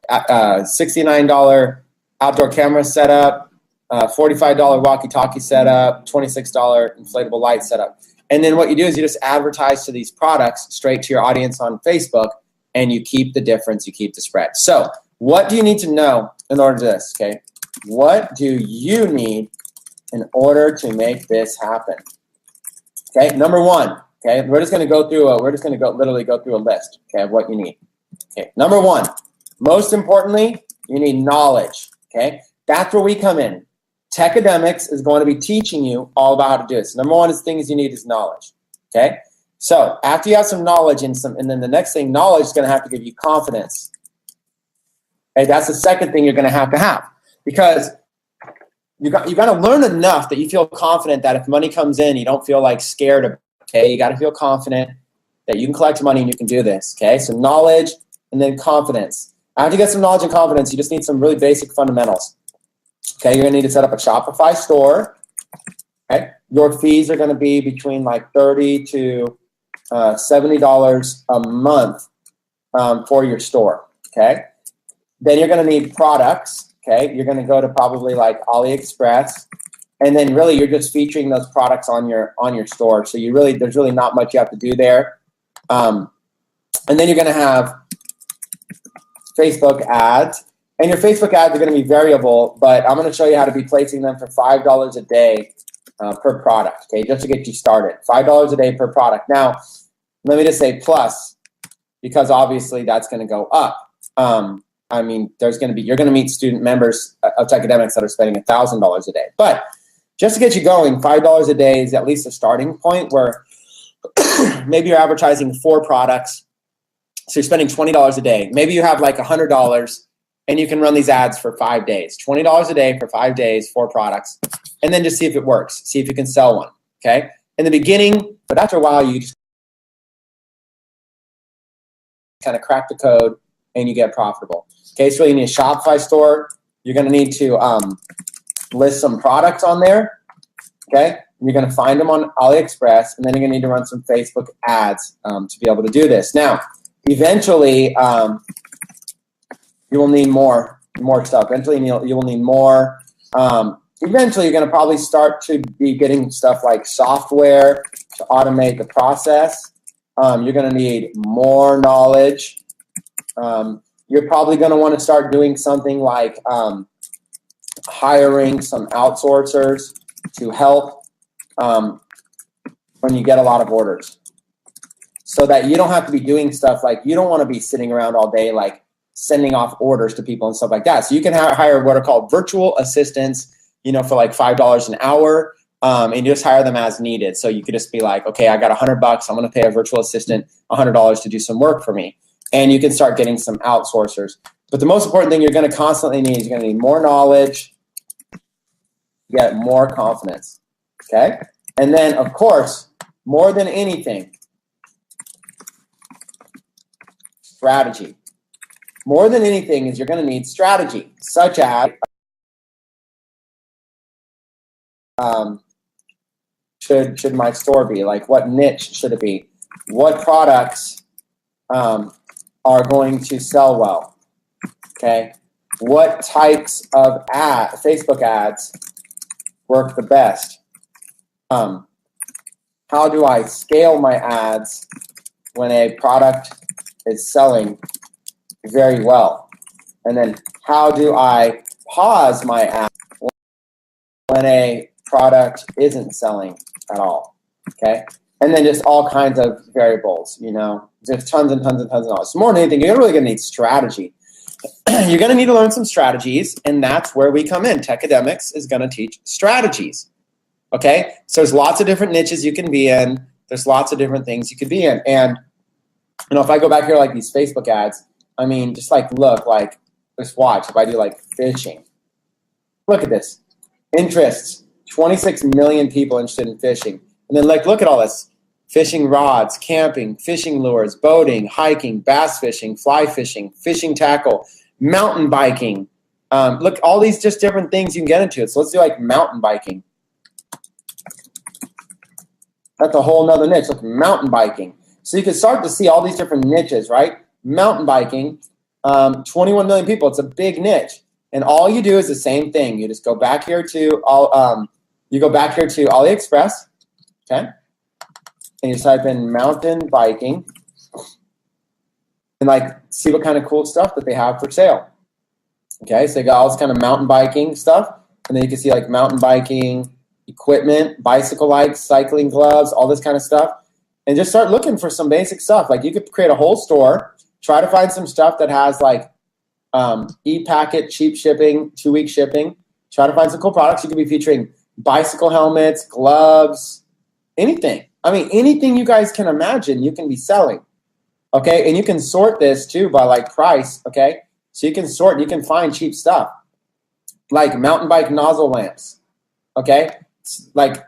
$69 outdoor camera setup, $45 walkie-talkie setup, $26 inflatable light setup. And then what you do is you just advertise to these products straight to your audience on Facebook, and you keep the difference, you keep the spread. So what do you need to know in order to do this? Okay, what do you need in order to make this happen? Okay, number one. Okay, we're just going to go through literally go through a list. Okay, of what you need. Okay, number one, most importantly, you need knowledge. Okay, that's where we come in. Techademics is going to be teaching you all about how to do this. Number one is things you need is knowledge. Okay, so after you have some knowledge and then the next thing, knowledge is going to have to give you confidence. Okay, that's the second thing you're going to have, because you got to learn enough that you feel confident that if money comes in, you don't feel like scared of. Okay, you got to feel confident that you can collect money and you can do this. Okay, so knowledge and then confidence. After you get some knowledge and confidence, you just need some really basic fundamentals. Okay, you're going to need to set up a Shopify store. Okay, your fees are going to be between like $30 to $70 a month for your store. Okay, then you're going to need products. Okay, you're going to go to probably like AliExpress. And then really you're just featuring those products on your store. So there's really not much you have to do there. And then you're going to have Facebook ads. And your Facebook ads are going to be variable, but I'm going to show you how to be placing them for $5 a day per product, okay, just to get you started. $5 a day per product. Now, let me just say plus, because obviously that's going to go up. I mean, you're going to meet student members of Techademics that are spending $1,000 a day. But just to get you going, $5 a day is at least a starting point where maybe you're advertising 4 products. So you're spending $20 a day. Maybe you have like $100 and you can run these ads for 5 days. $20 a day for 5 days, 4 products. And then just see if it works. See if you can sell one, okay? In the beginning, but after a while, you just kind of crack the code and you get profitable. Okay, so you need a Shopify store. You're going to need to list some products on there, okay? You're going to find them on AliExpress, and then you're going to need to run some Facebook ads to be able to do this. Now, eventually, you will need more stuff. Eventually, you will need more. Eventually, you're going to probably start to be getting stuff like software to automate the process. You're going to need more knowledge. You're probably going to want to start doing something like hiring some outsourcers to help when you get a lot of orders, so that you don't have to be doing stuff like, you don't want to be sitting around all day like sending off orders to people and stuff like that. So you can hire what are called virtual assistants, for like $5 an hour, and you just hire them as needed. So you could just be like, okay, I got $100. I'm going to pay a virtual assistant $100 to do some work for me. And you can start getting some outsourcers. But the most important thing you're going to constantly need is you're going to need more knowledge, get more confidence, okay? And then, of course, more than anything, strategy. More than anything is you're going to need strategy, such as should my store be? Like, what niche should it be? What products are going to sell well? Okay. What types of Facebook ads work the best? How do I scale my ads when a product is selling very well? And then how do I pause my ads when a product isn't selling at all? Okay. And then just all kinds of variables, just tons and tons and tons of knowledge. So more than anything, you're really going to need strategy. You're going to need to learn some strategies, and that's where we come in. Techademics is going to teach strategies. Okay? So there's lots of different niches you can be in. There's lots of different things you could be in. And, if I go back here like these Facebook ads, I mean, just just watch. If I do like fishing, look at this. Interests, 26 million people interested in fishing. And then look at all this. Fishing rods, camping, fishing lures, boating, hiking, bass fishing, fly fishing, fishing tackle, mountain biking. Look, all these just different things you can get into. So let's do like mountain biking. That's a whole nother niche. Look, mountain biking. So you can start to see all these different niches, right? Mountain biking, 21 million people. It's a big niche. And all you do is the same thing. You just go back here to AliExpress, okay? And you type in mountain biking and see what kind of cool stuff that they have for sale. Okay, so they got all this kind of mountain biking stuff, and then you can see mountain biking equipment, bicycle lights, cycling gloves, all this kind of stuff, and just start looking for some basic stuff. You could create a whole store, try to find some stuff that has e-packet, cheap shipping, 2-week shipping. Try to find some cool products. You could be featuring bicycle helmets, gloves, anything. I mean, anything you guys can imagine, you can be selling, okay? And you can sort this, too, by, price, okay? So you can sort and you can find cheap stuff, like mountain bike nozzle lamps, okay?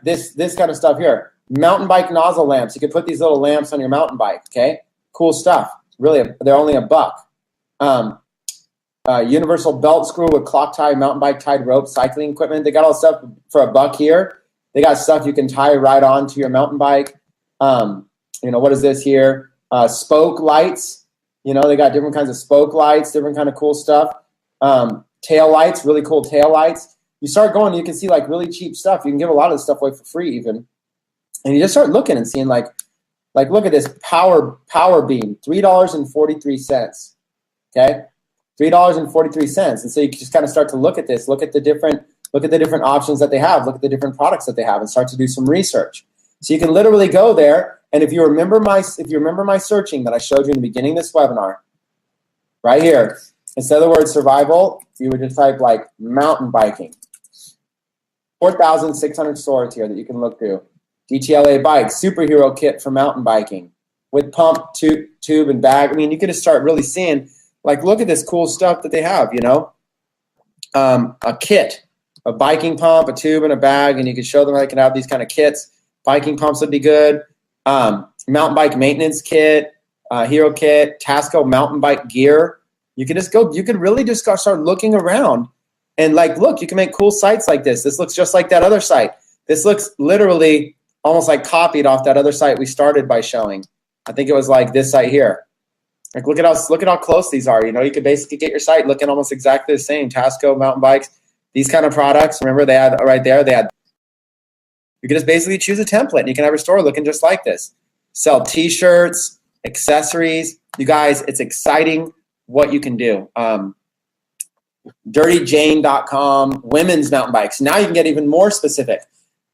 This kind of stuff here. Mountain bike nozzle lamps. You can put these little lamps on your mountain bike, okay? Cool stuff. Really, they're only $1. Universal belt screw with clock tie, mountain bike tied rope, cycling equipment. They got all stuff for $1 here. They got stuff you can tie right on to your mountain bike. What is this here? Spoke lights. They got different kinds of spoke lights, different kind of cool stuff. Tail lights, really cool tail lights. You start going, you can see really cheap stuff. You can give a lot of this stuff away for free even. And you just start looking and seeing look at this power beam, $3.43. Okay? $3.43. And so you just kind of start to look at this, look at the different options that they have, look at the different products that they have, and start to do some research. So you can literally go there, and if you remember my searching that I showed you in the beginning of this webinar, right here, instead of the word survival, you would just type mountain biking. 4,600 stores here that you can look through. DTLA bikes, superhero kit for mountain biking with pump, tube, and bag. I mean, you could just start really seeing, look at this cool stuff that they have, a kit. A biking pump, a tube, and a bag, and you can show them how they can have these kind of kits. Biking pumps would be good. Mountain bike maintenance kit, hero kit, Tasco mountain bike gear. You can really just start looking around and look, you can make cool sites like this. This looks just like that other site. This looks literally almost copied off that other site we started by showing. I think it was this site here. Look at how close these are. You could basically get your site looking almost exactly the same. Tasco mountain bikes. These kind of products, remember they had right there, you can just basically choose a template and you can have your store looking just like this. Sell t-shirts, accessories. You guys, it's exciting what you can do. DirtyJane.com, women's mountain bikes. Now you can get even more specific.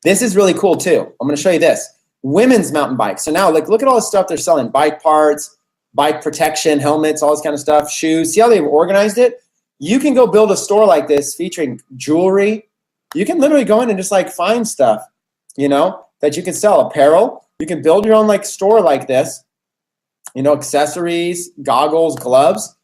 This is really cool too. I'm going to show you this. Women's mountain bikes. So now look at all the stuff they're selling. Bike parts, bike protection, helmets, all this kind of stuff, shoes. See how they've organized it? You can go build a store like this featuring jewelry. You can literally go in and just find stuff, that you can sell. Apparel. You can build your own store like this, accessories, goggles, gloves,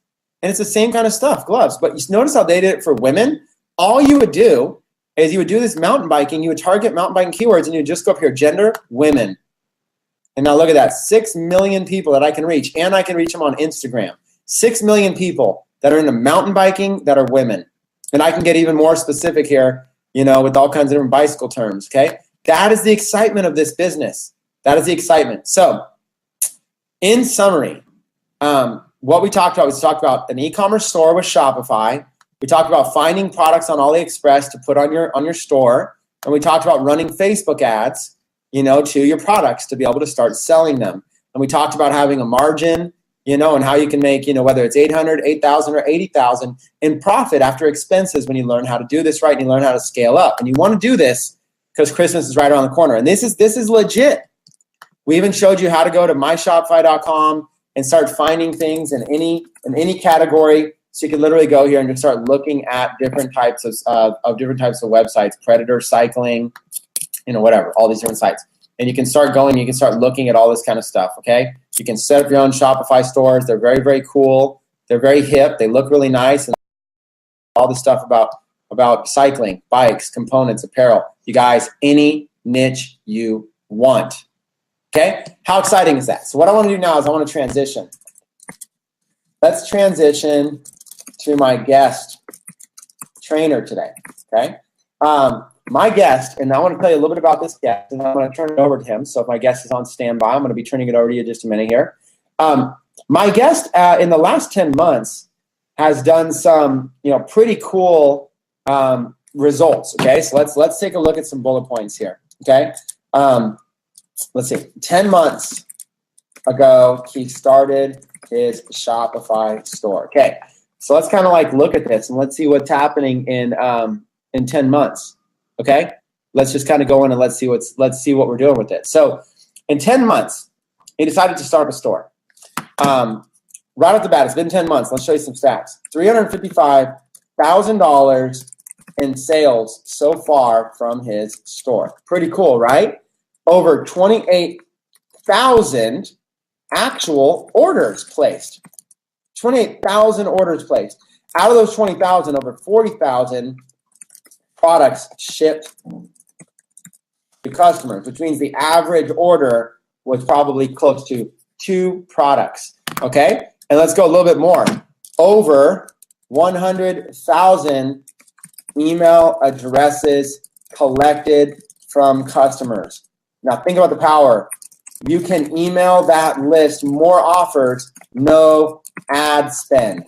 And it's the same kind of stuff, gloves. But you notice how they did it for women? All you would do is you would do this mountain biking. You would target mountain biking keywords, and you would just go up here, gender, women. And now look at that, 6 million people that I can reach, and I can reach them on Instagram. 6 million people that are into mountain biking that are women. And I can get even more specific here, with all kinds of different bicycle terms, okay? That is the excitement of this business. That is the excitement. So, in summary, what we talked about an e-commerce store with Shopify. We talked about finding products on AliExpress to put on your store. And we talked about running Facebook ads, to your products to be able to start selling them. And we talked about having a margin, and how you can make, whether it's 800, 8,000, or 80,000 in profit after expenses when you learn how to do this right and you learn how to scale up. And you want to do this because Christmas is right around the corner. And this is legit. We even showed you how to go to myshopify.com and start finding things in any category. So you can literally go here and just start looking at different types of websites, Predator, cycling, whatever, all these different sites. And you can start going, you can start looking at all this kind of stuff, okay? You can set up your own Shopify stores. They're very, very cool. They're very hip. They look really nice. And all the stuff about cycling, bikes, components, apparel. You guys, any niche you want, okay? How exciting is that? So what I want to do now is I want to transition. Let's transition to my guest trainer today, okay? My guest, and I want to tell you a little bit about this guest, and I'm going to turn it over to him. So if my guest is on standby, I'm going to be turning it over to you in just a minute here. My guest in the last 10 months has done some, pretty cool results. Okay, so let's take a look at some bullet points here. Okay, let's see. 10 months ago, he started his Shopify store. Okay, so let's kind of look at this and let's see what's happening in 10 months. Okay, let's just kind of go in and let's see what we're doing with it. So in 10 months, he decided to start a store. Right off the bat, it's been 10 months. Let's show you some stats. $355,000 in sales so far from his store. Pretty cool, right? Over 28,000 actual orders placed. 28,000 orders placed. Out of those 20,000, over 40,000 products shipped to customers, which means the average order was probably close to 2 products. Okay? And let's go a little bit more. Over 100,000 email addresses collected from customers. Now think about the power. You can email that list more offers, no ad spend.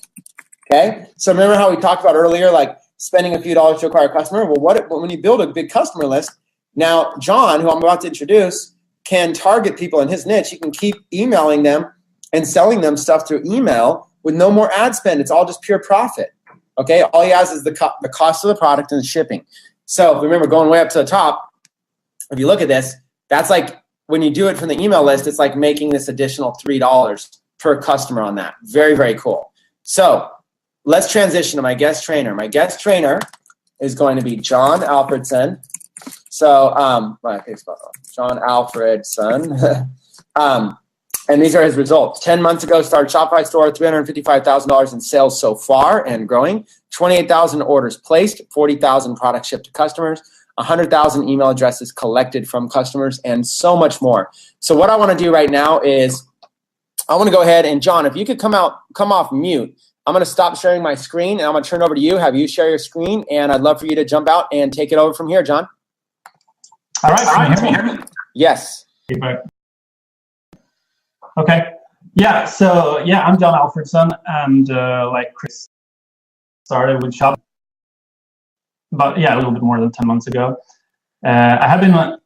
Okay? So remember how we talked about earlier, spending a few dollars to acquire a customer? Well, when you build a big customer list, now John, who I'm about to introduce, can target people in his niche. He can keep emailing them and selling them stuff through email with no more ad spend. It's all just pure profit. Okay? All he has is the cost of the product and the shipping. So remember, going way up to the top, if you look at this, that's when you do it from the email list, it's like making this additional $3 per customer on that. Very, very cool. So let's transition to my guest trainer. My guest trainer is going to be John Alfredson. So, John Alfredson. And these are his results. 10 months ago, started Shopify store, $355,000 in sales so far and growing. 28,000 orders placed, 40,000 products shipped to customers, 100,000 email addresses collected from customers, and so much more. So what I want to do right now is I want to go ahead and, John, if you could come off mute, I'm going to stop sharing my screen, and I'm going to turn it over to you, have you share your screen, and I'd love for you to jump out and take it over from here, John. All right. Can you hear me? Yes. Okay. Yeah. So I'm John Alfredson, and like Chris started with Shop, but a little bit more than 10 months ago. I have been my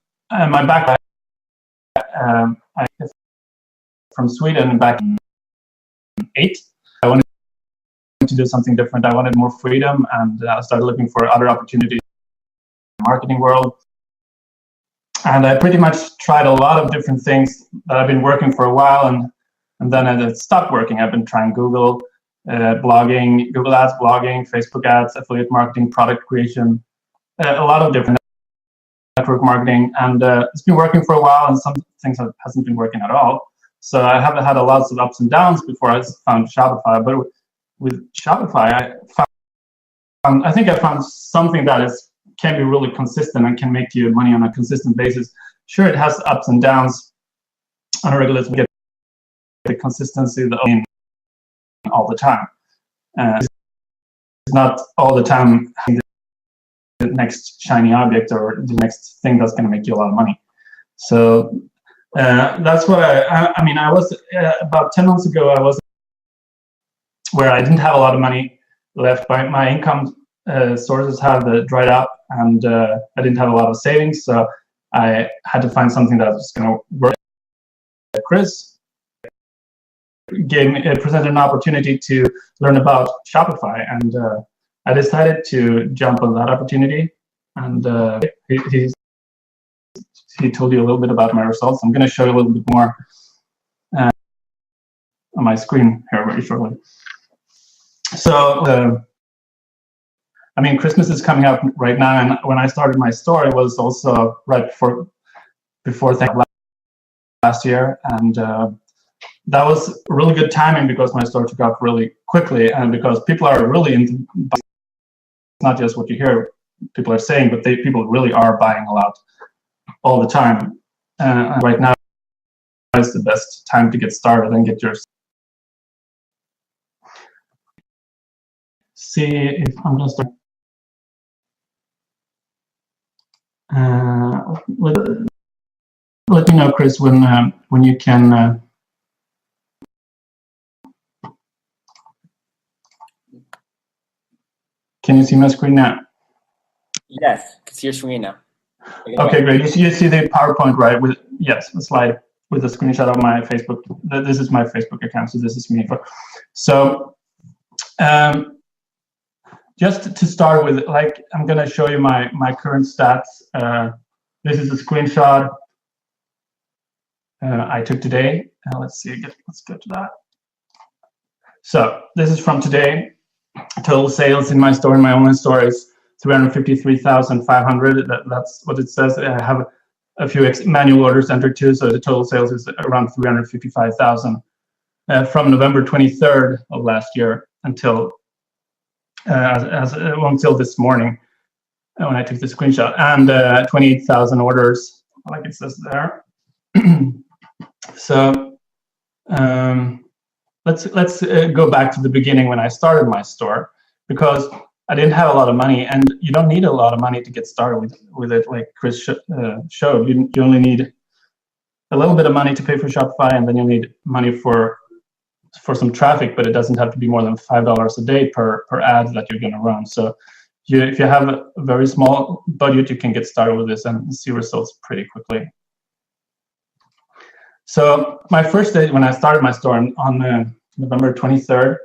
background from Sweden back in 2008. I wanted to do something different. I wanted more freedom, and I started looking for other opportunities in the marketing world. And I pretty much tried a lot of different things that I've been working for a while, and then it stopped working. I've been trying Google, blogging, Google Ads, blogging, Facebook ads, affiliate marketing, product creation, a lot of different network marketing. And it's been working for a while, and some things hasn't been working at all. So I have had a lot of ups and downs before I found Shopify. But with Shopify, I think I found something that can be really consistent and can make you money on a consistent basis. Sure, it has ups and downs on a regular basis. The consistency all the time. It's not all the time the next shiny object or the next thing that's going to make you a lot of money. So that's what I was about 10 months ago. I was where I didn't have a lot of money left. My income sources have dried up, and I didn't have a lot of savings. So I had to find something that was going to work. Chris presented an opportunity to learn about Shopify, and I decided to jump on that opportunity. And he told you a little bit about my results. I'm going to show you a little bit more on my screen here very shortly. So, Christmas is coming up right now, and when I started my store, it was also right before last year, and that was really good timing because my store took off really quickly, and because people are really into, not just what you hear people are saying, but people really are buying a lot all the time. And right now is the best time to get started and get yours. See if I'm going to start. Let me know, Chris, when you can. Can you see my screen now? Yes, I can see your screen now. Okay, great. You see the PowerPoint, right? The slide with a screenshot of my Facebook. This is my Facebook account, so this is me. So, just to start with, I'm going to show you my current stats. This is a screenshot I took today. Let's go to that. So this is from today. Total sales in my store, in my online store, is 353,500. That's what it says. I have a few manual orders entered too, so the total sales is around 355,000 from November 23rd of last year until this morning when I took the screenshot, and 28,000 orders, like it says there. So let's go back to the beginning when I started my store, because I didn't have a lot of money, and you don't need a lot of money to get started with it, like Chris showed. You only need a little bit of money to pay for Shopify, and then you need money for some traffic, but it doesn't have to be more than $5 a day per ad that you're going to run. So if you have a very small budget, you can get started with this and see results pretty quickly. So my first day when I started my store on November 23rd,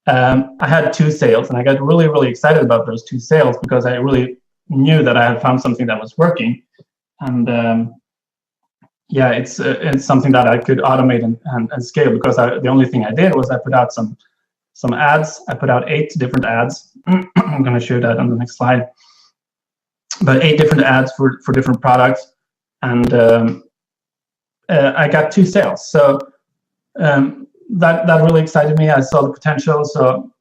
I had 2 sales, and I got really, really excited about those 2 sales because I really knew that I had found something that was working. And it's something that I could automate and scale, because the only thing I did was I put out some ads. I put out 8 different ads. I'm going to show that on the next slide. But 8 different ads for different products, and I got 2 sales. So that really excited me. I saw the potential. So,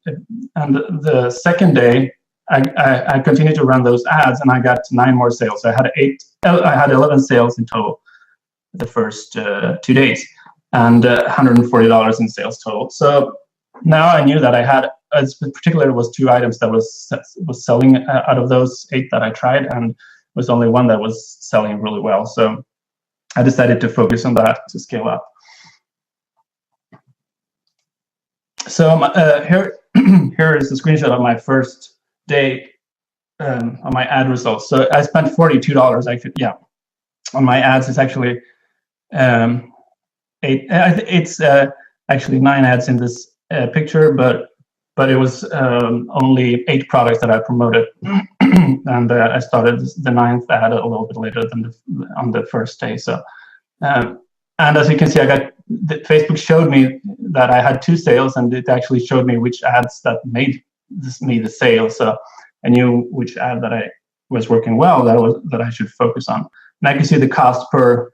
and the second day, I continued to run those ads, and I got 9 more sales. So I had 11 sales in total the first 2 days, and $140 in sales total. So now I knew that I had, particularly, was 2 items that was selling out of those 8 that I tried, and was only 1 that was selling really well. So I decided to focus on that to scale up. So here is a screenshot of my first day on my ad results. So I spent $42 on my ads. It's actually 8. It's actually 9 ads in this picture, but it was only 8 products that I promoted, and I started the 9th ad a little bit later than on the first day. So, and as you can see, Facebook showed me that I had 2 sales, and it actually showed me which ads that made me the sale. So I knew which ad that I was working well that I should focus on. And I can see the cost per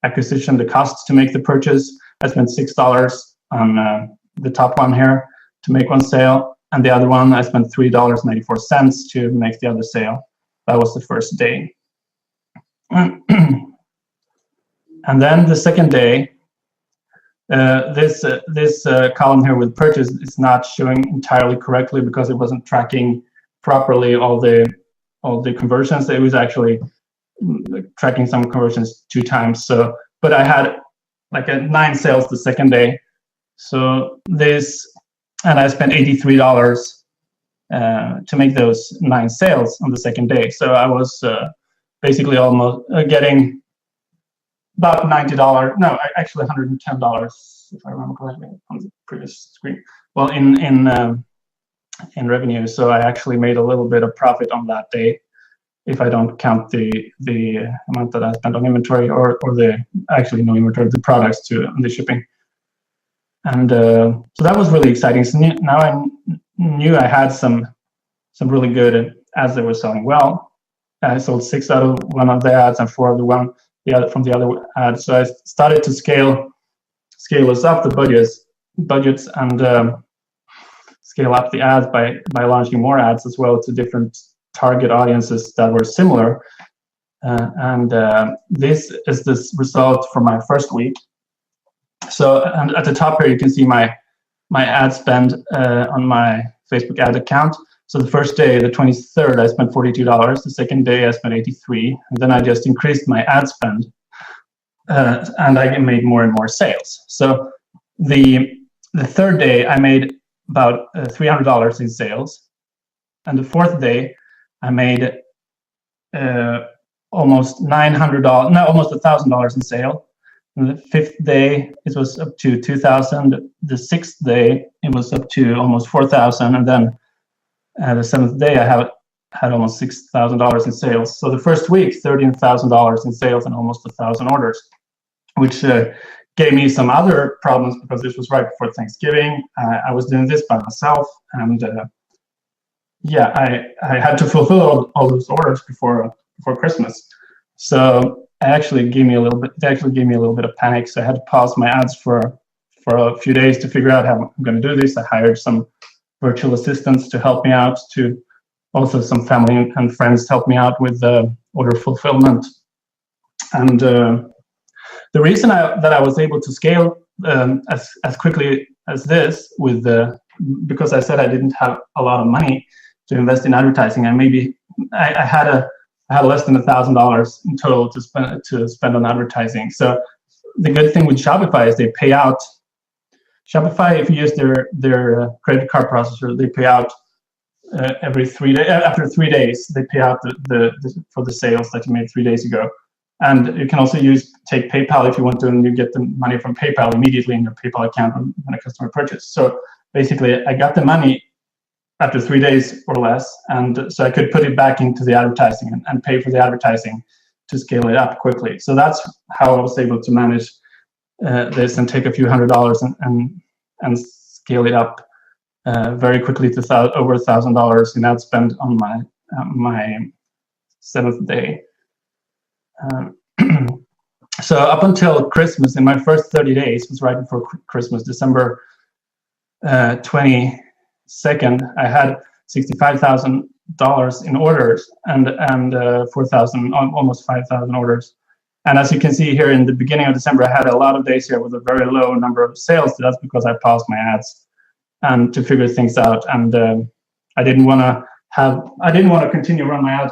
acquisition, the costs to make the purchase. I spent $6 on the top one here to make one sale, and the other one I spent $3.94 to make the other sale. That was the first day. And then the second day, this column here with purchase is not showing entirely correctly because it wasn't tracking properly all the conversions. It was actually tracking some conversions 2 times. So, but I had like 9 sales the second day. So and I spent $83 to make those 9 sales on the second day. So I was basically almost getting about $90. No, actually $110, if I remember correctly, on the previous screen. Well, in revenue. So I actually made a little bit of profit on that day, if I don't count the amount that I spent on inventory or the actually no inventory, the products to the shipping. And so that was really exciting. So now I knew I had some really good ads that were selling well. I sold 6 out of one of the ads and 4 of the other from the other ads. So I started to scale us up the budgets and scale up the ads by launching more ads as well to different target audiences that were similar. And this is this result for my first week. So, and at the top here, you can see my ad spend on my Facebook ad account. So the first day, the 23rd, I spent $42. The second day, I spent $83. And then I just increased my ad spend, and I made more and more sales. So the third day, I made about $300 in sales. And the fourth day, I made almost $1,000 in sale. And the fifth day, it was up to $2,000. The sixth day, it was up to almost $4,000. And then the seventh day, I had almost $6,000 in sales. So the first week, $13,000 in sales and almost 1,000 orders, which gave me some other problems because this was right before Thanksgiving. I was doing this by myself, and I had to fulfill all those orders before Christmas. So it actually gave me a little bit of panic. So I had to pause my ads for a few days to figure out how I'm going to do this. I hired some virtual assistants to help me out, to also some family and friends to help me out with order fulfillment. And the reason that I was able to scale as quickly as this because I said I didn't have a lot of money to invest in advertising, and maybe I had less than $1,000 in total to spend on advertising. So the good thing with Shopify is they pay out. Shopify, if you use their credit card processor, they pay out every 3 days. After 3 days, they pay out for the sales that you made 3 days ago. And you can also take PayPal if you want to, and you get the money from PayPal immediately in your PayPal account when a customer purchases. So basically, I got the money after 3 days or less, and so I could put it back into the advertising and pay for the advertising to scale it up quickly. So that's how I was able to manage this and take a few $100s and scale it up very quickly to over $1,000 in ad spend on my 7th day. So up until Christmas, in my first 30 days, was right before Christmas, December 22nd, I had $65,000 in orders and 4,000, almost 5,000 orders. And as you can see here in the beginning of December, I had a lot of days here with a very low number of sales. That's because I paused my ads and to figure things out. And I didn't want to continue run my ads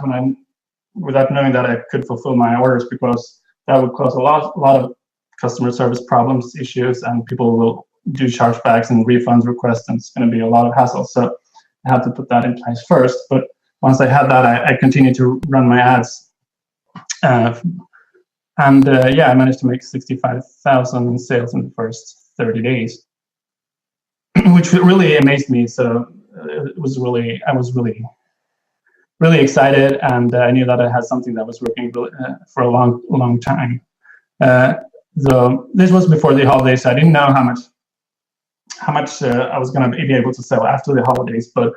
without knowing that I could fulfill my orders, because that would cause a lot of customer service problems, issues, and people will do chargebacks and refunds requests, and it's going to be a lot of hassle. So I had to put that in place first. But once I had that, I continued to run my ads. I managed to make 65,000 in sales in the first 30 days, which really amazed me. So I was really excited, and I knew that I had something that was working for a long time. So this was before the holidays, so I didn't know how much I was going to be able to sell after the holidays, but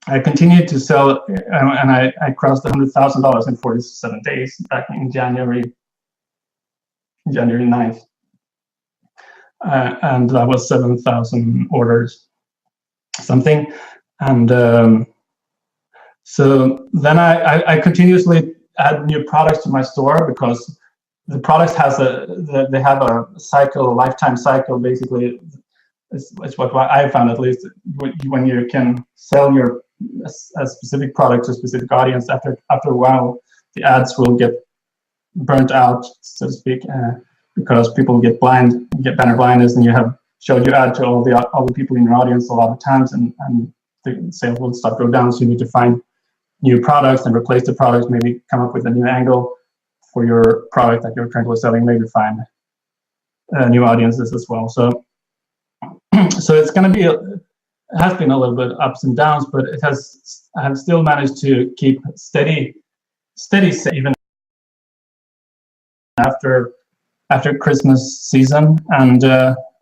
I continued to sell, and I crossed $100,000 in 47 days back in January 9th. and that was 7,000 orders, something. And so then I continuously add new products to my store, because the products they have a cycle, a lifetime cycle. Basically, it's what I found, at least, when you can sell a specific product to a specific audience. After a while, the ads will get burnt out, so to speak, because people get banner blindness, and you have showed your ad to all the people in your audience a lot of times, and the sales will start to go down. So you need to find new products and replace the products, maybe come up with a new angle for your product that you're currently selling, maybe find new audiences as well. So it's going to be, it has been a little bit ups and downs, but I have still managed to keep steady even after Christmas season. And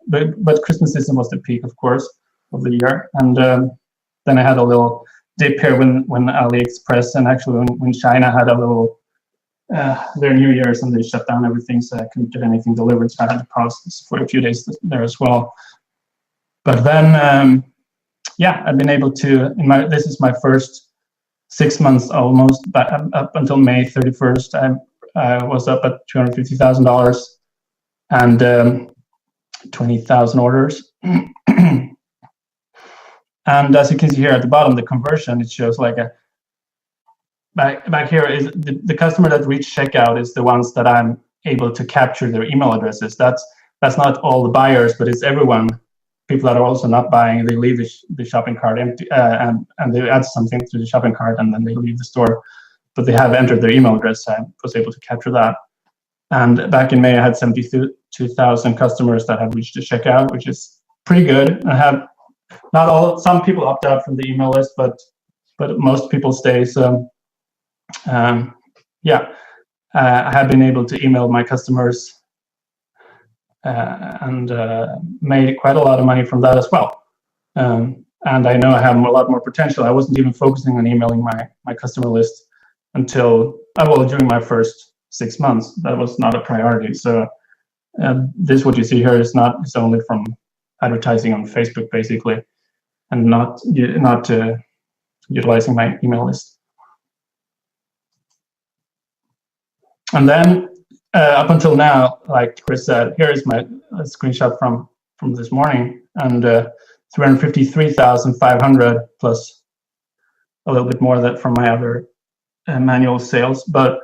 but Christmas season was the peak, of course, of the year. And then I had a little dip here when AliExpress, and actually when China had a little their New Year's, and they shut down everything, so I couldn't get anything delivered. So I had to pause for a few days there as well. But then, I've been able to. This is my first 6 months almost, but up until May 31st, I was up at $250,000 and 20,000 orders. And as you can see here at the bottom, the conversion, it shows like back here is the customer that reached checkout is the ones that I'm able to capture their email addresses. That's not all the buyers, but it's everyone. People that are also not buying, they leave the shopping cart empty, and they add something to the shopping cart, and then they leave the store. But they have entered their email address. So I was able to capture that. And back in May, I had 72,000 customers that have reached the checkout, which is pretty good. I have some people opt out from the email list, but most people stay. So I have been able to email my customers and made quite a lot of money from that as well. And I know I have a lot more potential. I wasn't even focusing on emailing my customer list until during my first 6 months. That was not a priority. So this, what you see here, is only from advertising on Facebook, basically, and not utilizing my email list. And then up until now, like Chris said, here is my screenshot from this morning, and 353,500 plus a little bit more of that from my other manual sales, but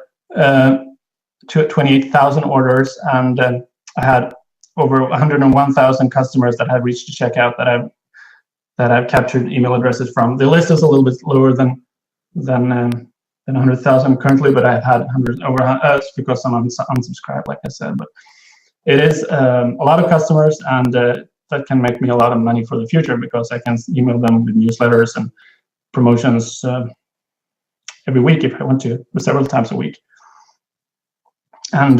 28,000 orders, and I had over 101,000 customers that had reached the checkout that I've captured email addresses from. The list is a little bit lower than 100,000 currently, but I've had hundreds over because some unsubscribed, like I said. But it is a lot of customers, and that can make me a lot of money for the future, because I can email them with newsletters and promotions every week if I want to, several times a week. And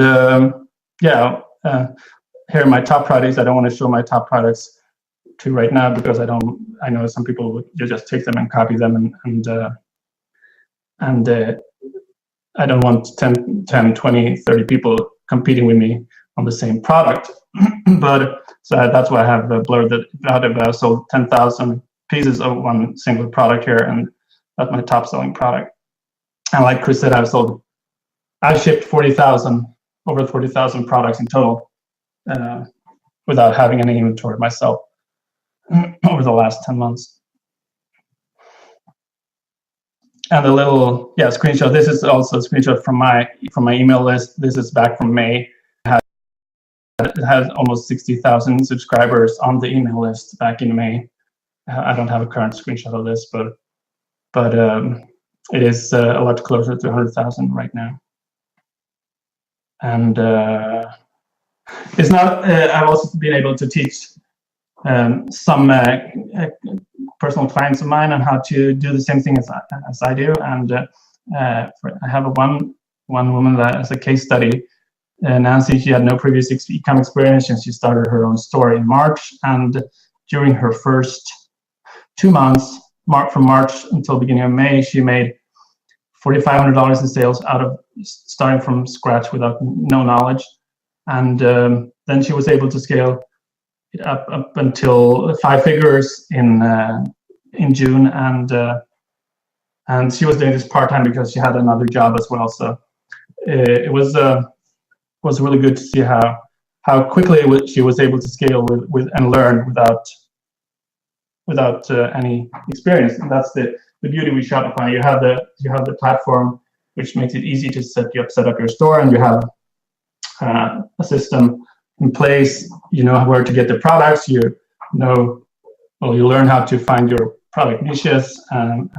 here are my top products. I don't want to show my top products to right now, because I know some people would just take them and copy them, and I don't want 10, 20, 30 people competing with me on the same product. But so that's why I have blurred that out. I've sold 10,000 pieces of one single product here, and that's my top selling product. And like Chris said, I shipped over 40,000 products in total without having any inventory myself over the last 10 months. And the little screenshot. This is also a screenshot from my email list. This is back from May. It has almost 60,000 subscribers on the email list back in May. I don't have a current screenshot of this, but it is a lot closer to 100,000 right now. And it's not. I've also been able to teach some personal clients of mine on how to do the same thing as I do. And I have one woman that as a case study. Nancy, she had no previous e-com experience, and she started her own store in March. And during her first 2 months, from March until beginning of May, she made $4,500 in sales out of starting from scratch without no knowledge. And then she was able to scale up until 5 figures in June, and she was doing this part-time because she had another job as well. So it was really good to see how quickly she was able to scale with and learn without any experience. And that's the beauty with Shopify. You have the platform, which makes it easy to set up your store, and you have a system in place. You know where to get the products. You learn how to find your product niches, and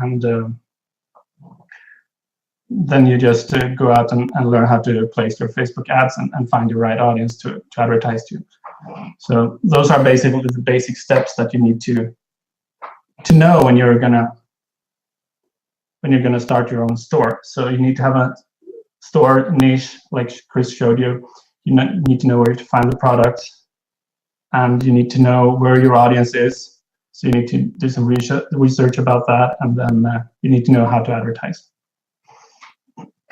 then you just go out and learn how to place your Facebook ads and find the right audience to advertise to. So those are basically the basic steps that you need to know when you're gonna start your own store. So you need to have a store niche, like Chris showed you. You need to know where to find the products, and you need to know where your audience is. So you need to do some research about that, and then you need to know how to advertise.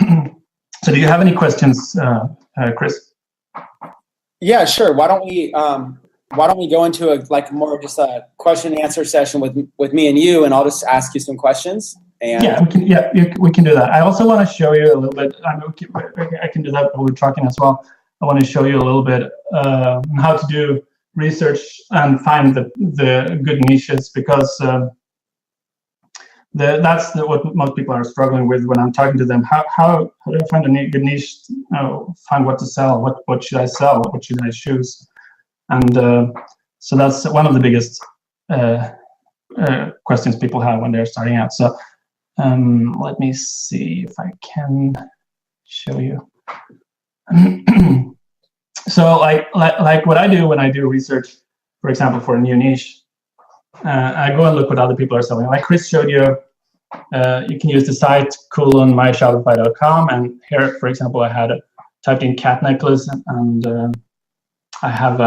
So do you have any questions, Chris? Yeah, sure. Why don't we go into more of just a question and answer session with me and you, and I'll just ask you some questions. And we can do that. I also want to show you a little bit. I can do that while we're talking as well. I want to show you a little bit how to do research and find the good niches, because that's what most people are struggling with when I'm talking to them. How do I find a good niche? Find what to sell. What should I sell? What should I choose? And so that's one of the biggest questions people have when they're starting out. So let me see if I can show you. So like what I do when I do research, for example, for a new niche, I go and look what other people are selling. Like Chris showed you, you can use the site myshopify.com, and here, for example, I had typed in cat necklace, and I have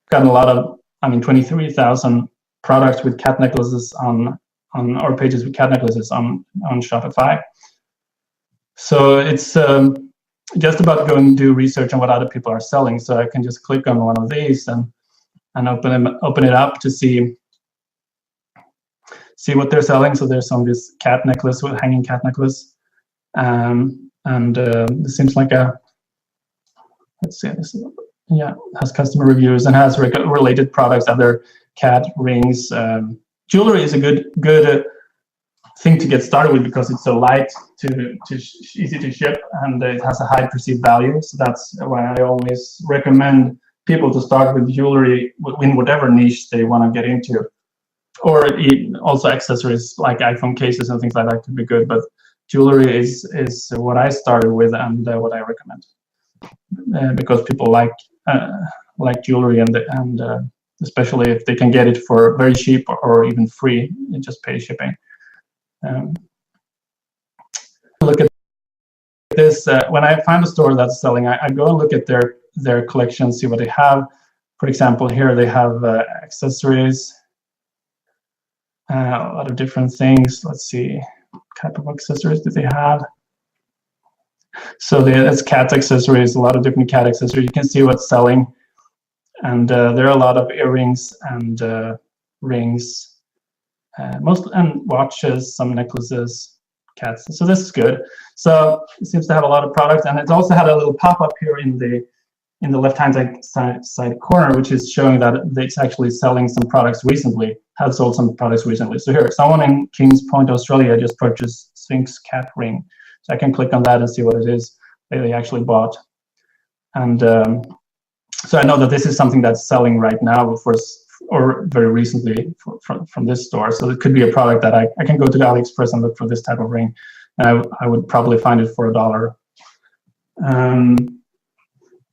gotten a lot of, 23,000 products with cat necklaces on or pages with cat necklaces on Shopify. So it's just about going and do research on what other people are selling. So I can just click on one of these and open it up to see what they're selling. So there's this cat necklace with hanging cat necklace, and this seems like let's see, has customer reviews and has related products, other cat rings. Jewelry is a good thing to get started with because it's so light, easy to ship, and it has a high perceived value. So that's why I always recommend people to start with jewelry in whatever niche they want to get into. Or also accessories like iPhone cases and things like that could be good, but jewelry is what I started with and what I recommend, because people like jewelry, and especially if they can get it for very cheap or even free, and just pay shipping. Look at this. When I find a store that's selling, I go and look at their collection, see what they have. For example, here they have accessories. A lot of different things. Let's see, what type of accessories do they have? So that's cat accessories, a lot of different cat accessories. You can see what's selling, and there are a lot of earrings and rings, and watches, some necklaces, cats. So this is good. So it seems to have a lot of products, and it's also had a little pop-up here in the left-hand side corner, which is showing that it's actually selling some products recently, has sold some products recently. So here, someone in Kings Point, Australia just purchased Sphinx cat ring. So I can click on that and see what it is that they actually bought. And so I know that this is something that's selling right now or very recently from this store. So it could be a product that I can go to AliExpress and look for this type of ring, and I would probably find it for $1. And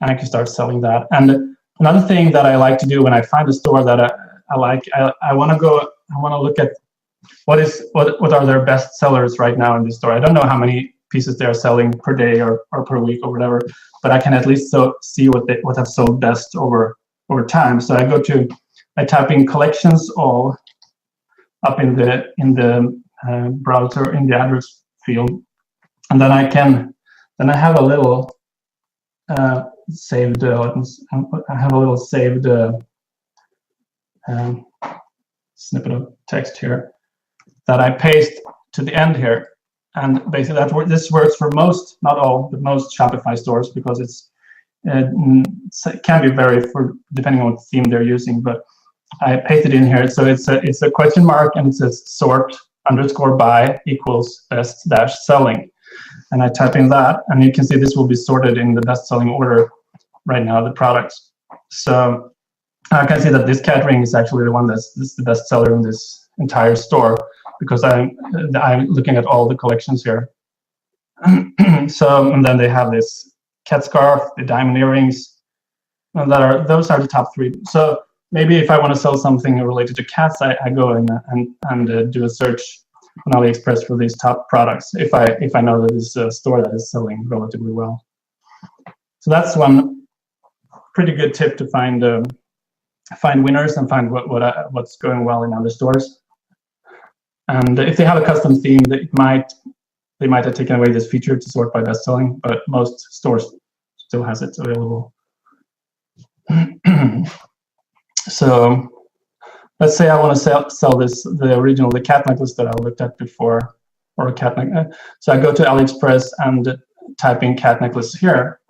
I can start selling that. And another thing that I like to do when I find a store that I like, I want to look at what are their best sellers right now in this store. I don't know how many pieces they are selling per day or per week or whatever, but I can at least see what have sold best over time. So I type in collections all up in the browser in the address field, and then I have a little saved snippet of text here that I paste to the end here. And basically this works for most, not all, but most Shopify stores, because it can be varied depending on what theme they're using, but I pasted in here. So it's a question mark, and it says sort _by equals best dash selling. And I type in that, and you can see this will be sorted in the best selling order right now, the products. So I can see that this cat ring is actually the one that's the best seller in this entire store, because I'm looking at all the collections here. So, and then they have this cat scarf, the diamond earrings, and those are the top three. So maybe if I want to sell something related to cats, I go in and do a search on AliExpress for these top products, if I know that it's a store that is selling relatively well. So that's one pretty good tip to find winners and find what's going well in other stores. And if they have a custom theme, they might have taken away this feature to sort by best selling, but most stores still has it available. So let's say I want to sell the cat necklace that I looked at before, or a cat necklace. So I go to AliExpress and type in cat necklace here.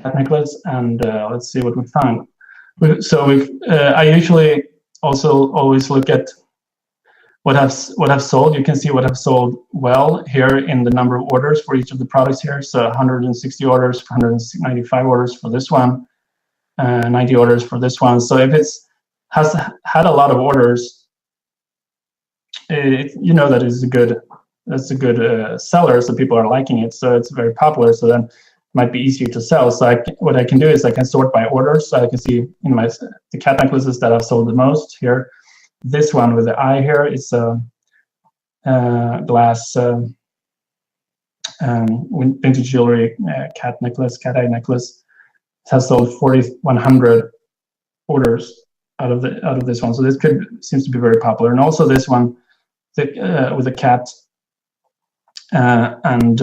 Cat necklace, and let's see what we found. So I usually also always look at what I've sold. You can see what I've sold well here in the number of orders for each of the products here. So 160 orders, 195 orders for this one, 90 orders for this one. So if has had a lot of orders, you know that it's a good seller. So people are liking it. So it's very popular. So then it might be easier to sell. So what I can do is I can sort by orders. So I can see in the cat necklaces that I've sold the most here. This one with the eye here is a glass vintage jewelry cat eye necklace. It has sold 4,100 orders out of this one. So this seems to be very popular. And also this one with a cat and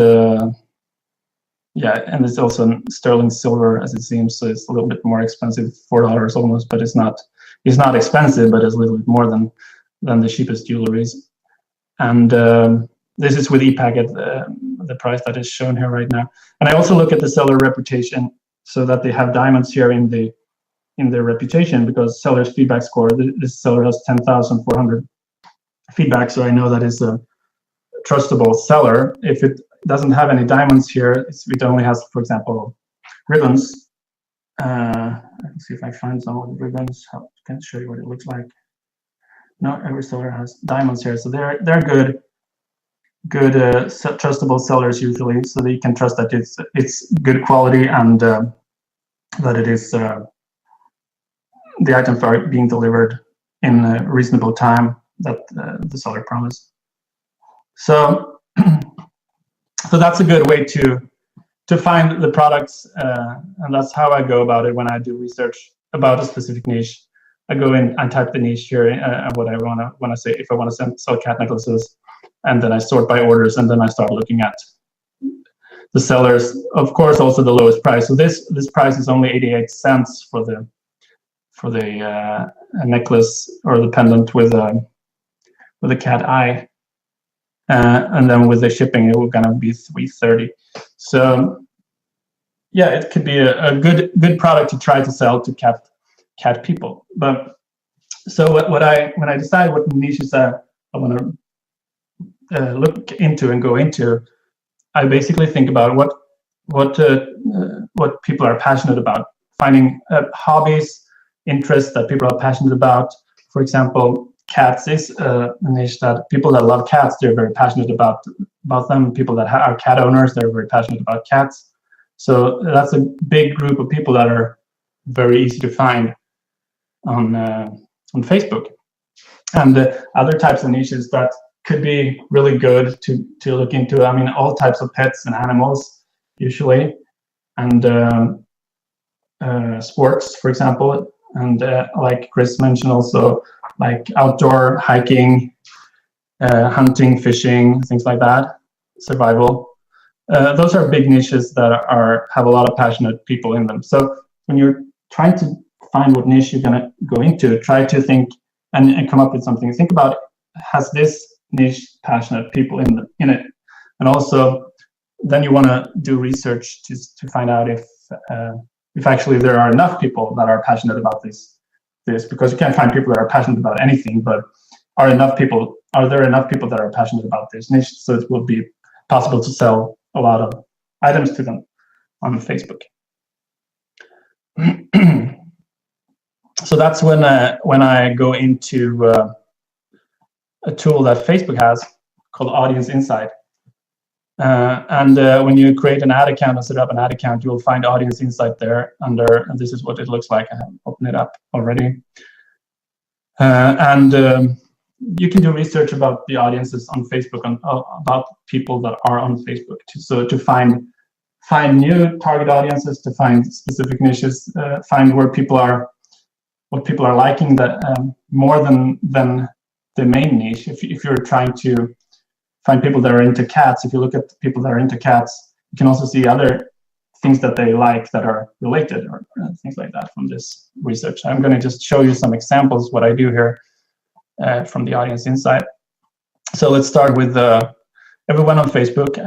it's also sterling silver, as it seems. So it's a little bit more expensive, $4 almost, but it's not expensive, but it's a little bit more than the cheapest jewelries. And this is with ePacket, the price that is shown here right now. And I also look at the seller reputation, so that they have diamonds here in their reputation, because seller's feedback score, this seller has 10,400 feedback, so I know that is a trustable seller. If it doesn't have any diamonds here, it only has, for example, ribbons. Let's see if I find some of the ribbons. I can show you what it looks like. Not every seller has diamonds here, so they're good trustable sellers usually, so that you can trust that it's good quality, and that it is the items are being delivered in a reasonable time that the seller promised. So that's a good way to find the products, and that's how I go about it when I do research about a specific niche. I go in and type the niche here and what I want to say, if I want to sell cat necklaces, and then I sort by orders, and then I start looking at the sellers. Of course, also the lowest price. So this price is only 88 cents for the necklace or the pendant with a cat eye. And then with the shipping, it will gonna be $3.30. So yeah, it could be a good product to try to sell to cat people. But so when I decide what niches I want to look into and go into, I basically think about what people are passionate about, finding hobbies, interests that people are passionate about. For example, cats is a niche that people that love cats, they're very passionate about them. People that are cat owners, they're very passionate about cats. So that's a big group of people that are very easy to find on Facebook. And other types of niches that could be really good to look into. I mean, all types of pets and animals usually, and sports, for example, and like Chris mentioned, also like outdoor hiking, hunting, fishing, things like that, survival. those are big niches that have a lot of passionate people in them. So when you're trying to find what niche you're going to go into, try to think and come up with something. Think about, has this niche passionate people in it? And also, then you want to do research to find out if actually there are enough people that are passionate about this, because you can't find people that are passionate about anything, but are there enough people that are passionate about this niche, so it will be possible to sell a lot of items to them on Facebook. So that's when I go into a tool that Facebook has called Audience Insight. And when you create an ad account and set up an ad account, you will find Audience Insight there and this is what it looks like. I have opened it up already. You can do research about the audiences on Facebook, about people that are on Facebook. To find new target audiences, to find specific niches, find what people are liking that more than the main niche. If you're trying to find people that are into cats, if you look at people that are into cats, you can also see other things that they like that are related or things like that from this research. I'm going to just show you some examples what I do here from the Audience Insight. So let's start with everyone on Facebook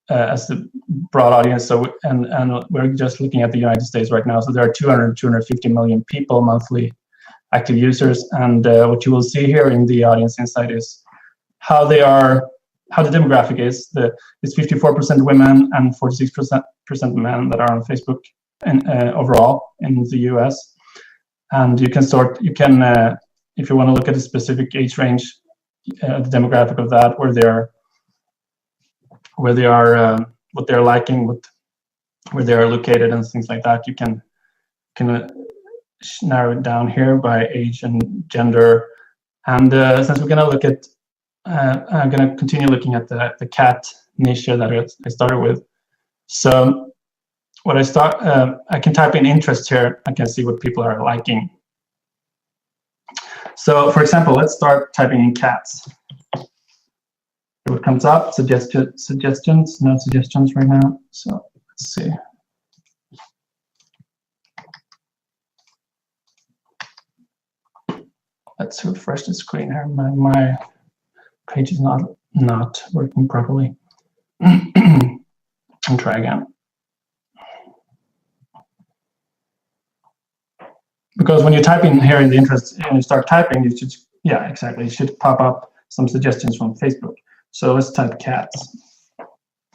as the broad audience. So and we're just looking at the United States right now. So there are 250 million people, monthly active users, and what you will see here in the Audience Insight is how the demographic is. It's 54% women and 46% men that are on Facebook and overall in the US. And you can if you want to look at a specific age range, the demographic of that, where they are, what they're liking, where they are located, and things like that. You can narrow it down here by age and gender. And since we're going to look at, I'm going to continue looking at the cat niche that I started with. So what I can type in interest here. I can see what people are liking. So for example, let's start typing in cats. What comes up? Suggestions. No suggestions right now. So let's see. Let's refresh the screen here. My page is not working properly. And try again. Because when you type in here in the interest and you start typing, it should pop up some suggestions from Facebook. So let's type cats.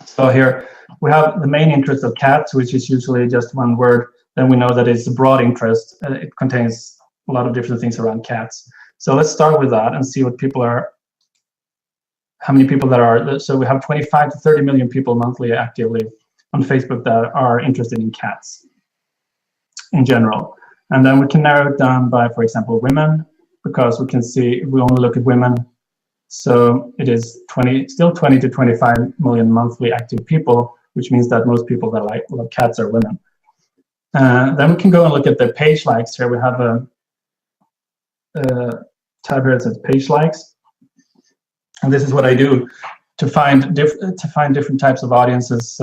So here we have the main interest of cats, which is usually just one word. Then we know that it's a broad interest. It contains a lot of different things around cats. So let's start with that and see what people are, how many people that are. So we have 25 to 30 million people monthly actively on Facebook that are interested in cats in general. And then we can narrow it down by, for example, women, because we can see if we only look at women. So it is still 20 to 25 million monthly active people, which means that most people that love cats are women. Then we can go and look at the page likes. Here we have a tab here that says page likes, and this is what I do to find different types of audiences,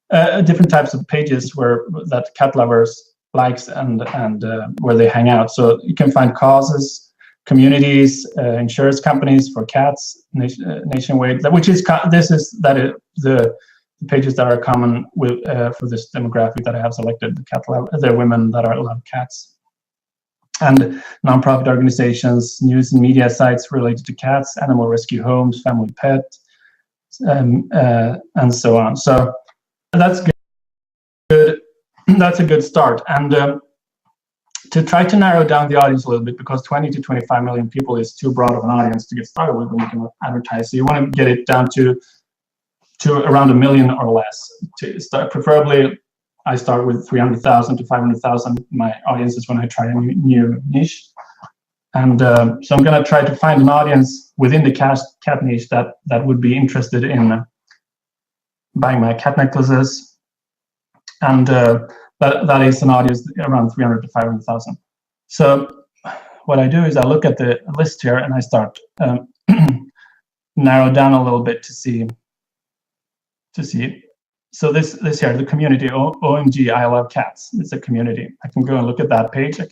different types of pages that cat lovers likes and where they hang out. So you can find causes, communities, insurance companies for cats nationwide. The pages that are common with for this demographic that I have selected. The women that love cats, and nonprofit organizations, news and media sites related to cats, animal rescue homes, family pet, and so on. So that's good. That's a good start. And to try to narrow down the audience a little bit, because 20 to 25 million people is too broad of an audience to get started with when you can advertise. So you want to get it down to around 1 million or less. To start, preferably, I start with 300,000 to 500,000. My audiences when I try a new niche. And so I'm going to try to find an audience within the cat niche that would be interested in buying my cat necklaces. And that is an audience around 300 to 500,000. So what I do is I look at the list here and I start narrow down a little bit to see to see. So this here, the community, OMG, I love cats. It's a community. I can go and look at that page. I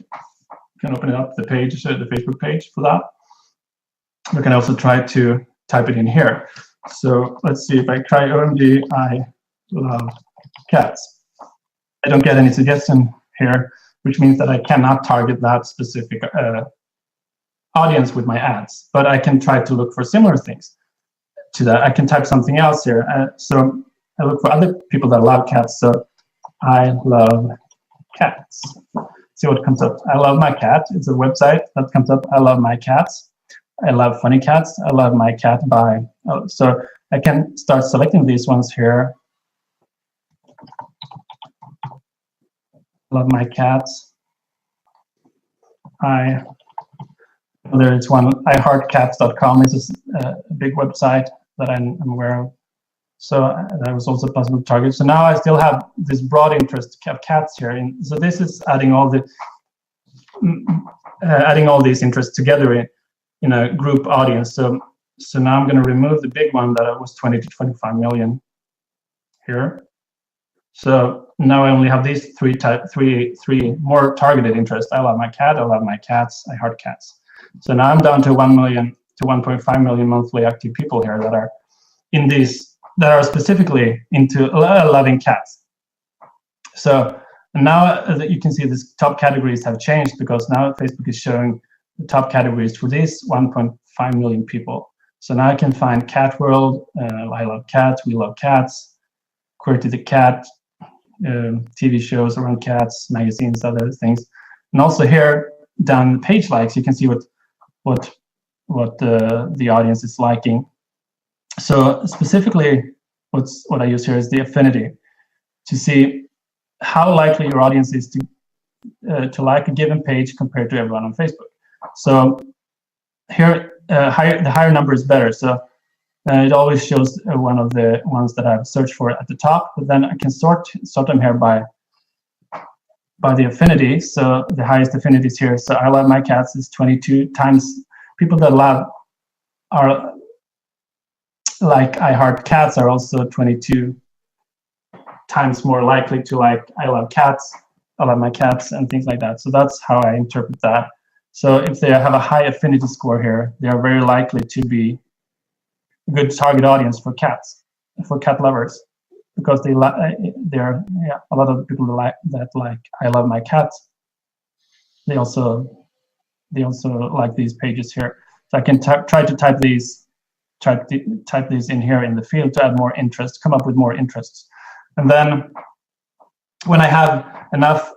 can open it up, the page, the Facebook page for that. We can also try to type it in here. So let's see if I try OMG, I love cats. I don't get any suggestion here, which means that I cannot target that specific audience with my ads, but I can try to look for similar things to that. I can type something else here. So I look for other people that love cats. So I love cats. See what comes up. I love my cat. It's a website that comes up. I love my cats. I love funny cats. I love my cat by. So I can start selecting these ones here. Love my cats. There is one, iheartcats.com is a big website that I'm aware of. So that was also possible to target. So now I still have this broad interest of cats here. And so this is adding all these interests together in a group audience. So now I'm going to remove the big one that was 20 to 25 million here. So now I only have these three more targeted interests. I love my cat, I love my cats, I heart cats. So now I'm down to 1 million to 1.5 million monthly active people here that are in these, that are specifically into loving cats. So now you can see these top categories have changed because now Facebook is showing the top categories for these 1.5 million people. So now I can find Cat World, I love cats, we love cats, Quirty the Cat, TV shows around cats, magazines, other things. And also here down the page likes, you can see what the audience is liking. So specifically, what I use here is the affinity to see how likely your audience is to like a given page compared to everyone on Facebook. So here, the higher number is better. So it always shows one of the ones that I've searched for at the top, but then I can sort them here by the affinity. So the highest affinities here. So I love my cats is 22 times. People that love are like I heart cats are also 22 times more likely to like I love cats, I love my cats, and things like that. So that's how I interpret that. So if they have a high affinity score here, they are very likely to be a good target audience for cats, for cat lovers, because there are a lot of people that like I love my cats. They also like these pages here. So I can try to type these in here in the field to add more interest, come up with more interests. And then when I have enough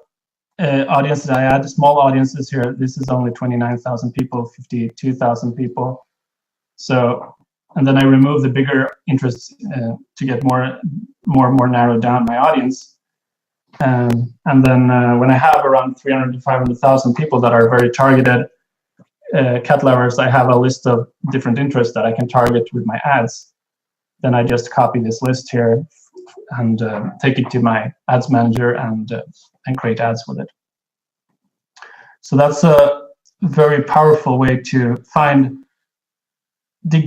audiences, I add small audiences here. This is only 29,000 people, 52,000 people. So, and then I remove the bigger interests to get more narrowed down my audience. And then when I have around 300 to 500,000 people that are very targeted cat lovers, I have a list of different interests that I can target with my ads. Then I just copy this list here and take it to my ads manager and create ads with it. So that's a very powerful way to dig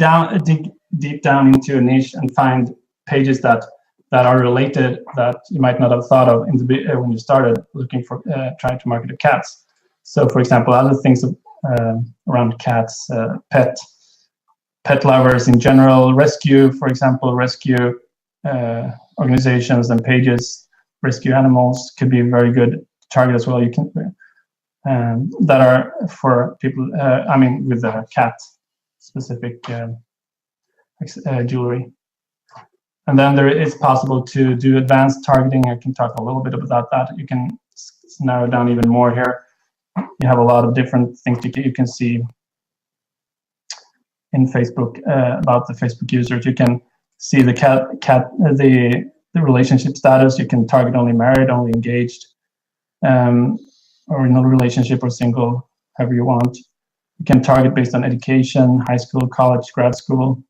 deep down into a niche and find pages that are related that you might not have thought of when you started looking for trying to market to cats. So, for example, other things around cats, pet lovers in general, rescue, for example, rescue organizations and pages, rescue animals could be a very good target as well. You can that are for people. With the cat specific jewelry. And then it's possible to do advanced targeting. I can talk a little bit about that. You can narrow down even more here. You have a lot of different things you can see in Facebook about the Facebook users. You can see the the relationship status. You can target only married, only engaged, or in a relationship or single, however you want. You can target based on education, high school, college, grad school.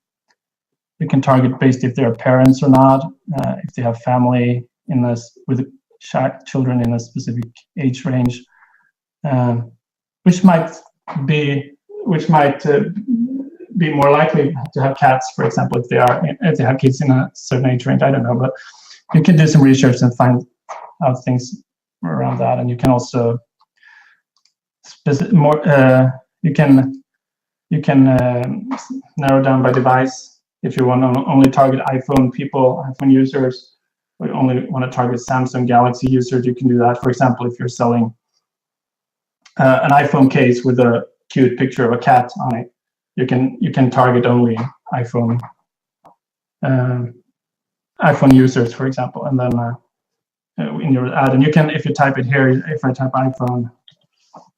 You can target based if they're parents or not, if they have family with children in a specific age range, which might be be more likely to have cats, for example, if they have kids in a certain age range. I don't know, but you can do some research and find out things around that, and you can also you can narrow down by device. If you want to only target iPhone users, or you only want to target Samsung Galaxy users, you can do that. For example, if you're selling an iPhone case with a cute picture of a cat on it, you can target only iPhone users, for example, and then in your ad, and you can, if you type it here, if I type iPhone,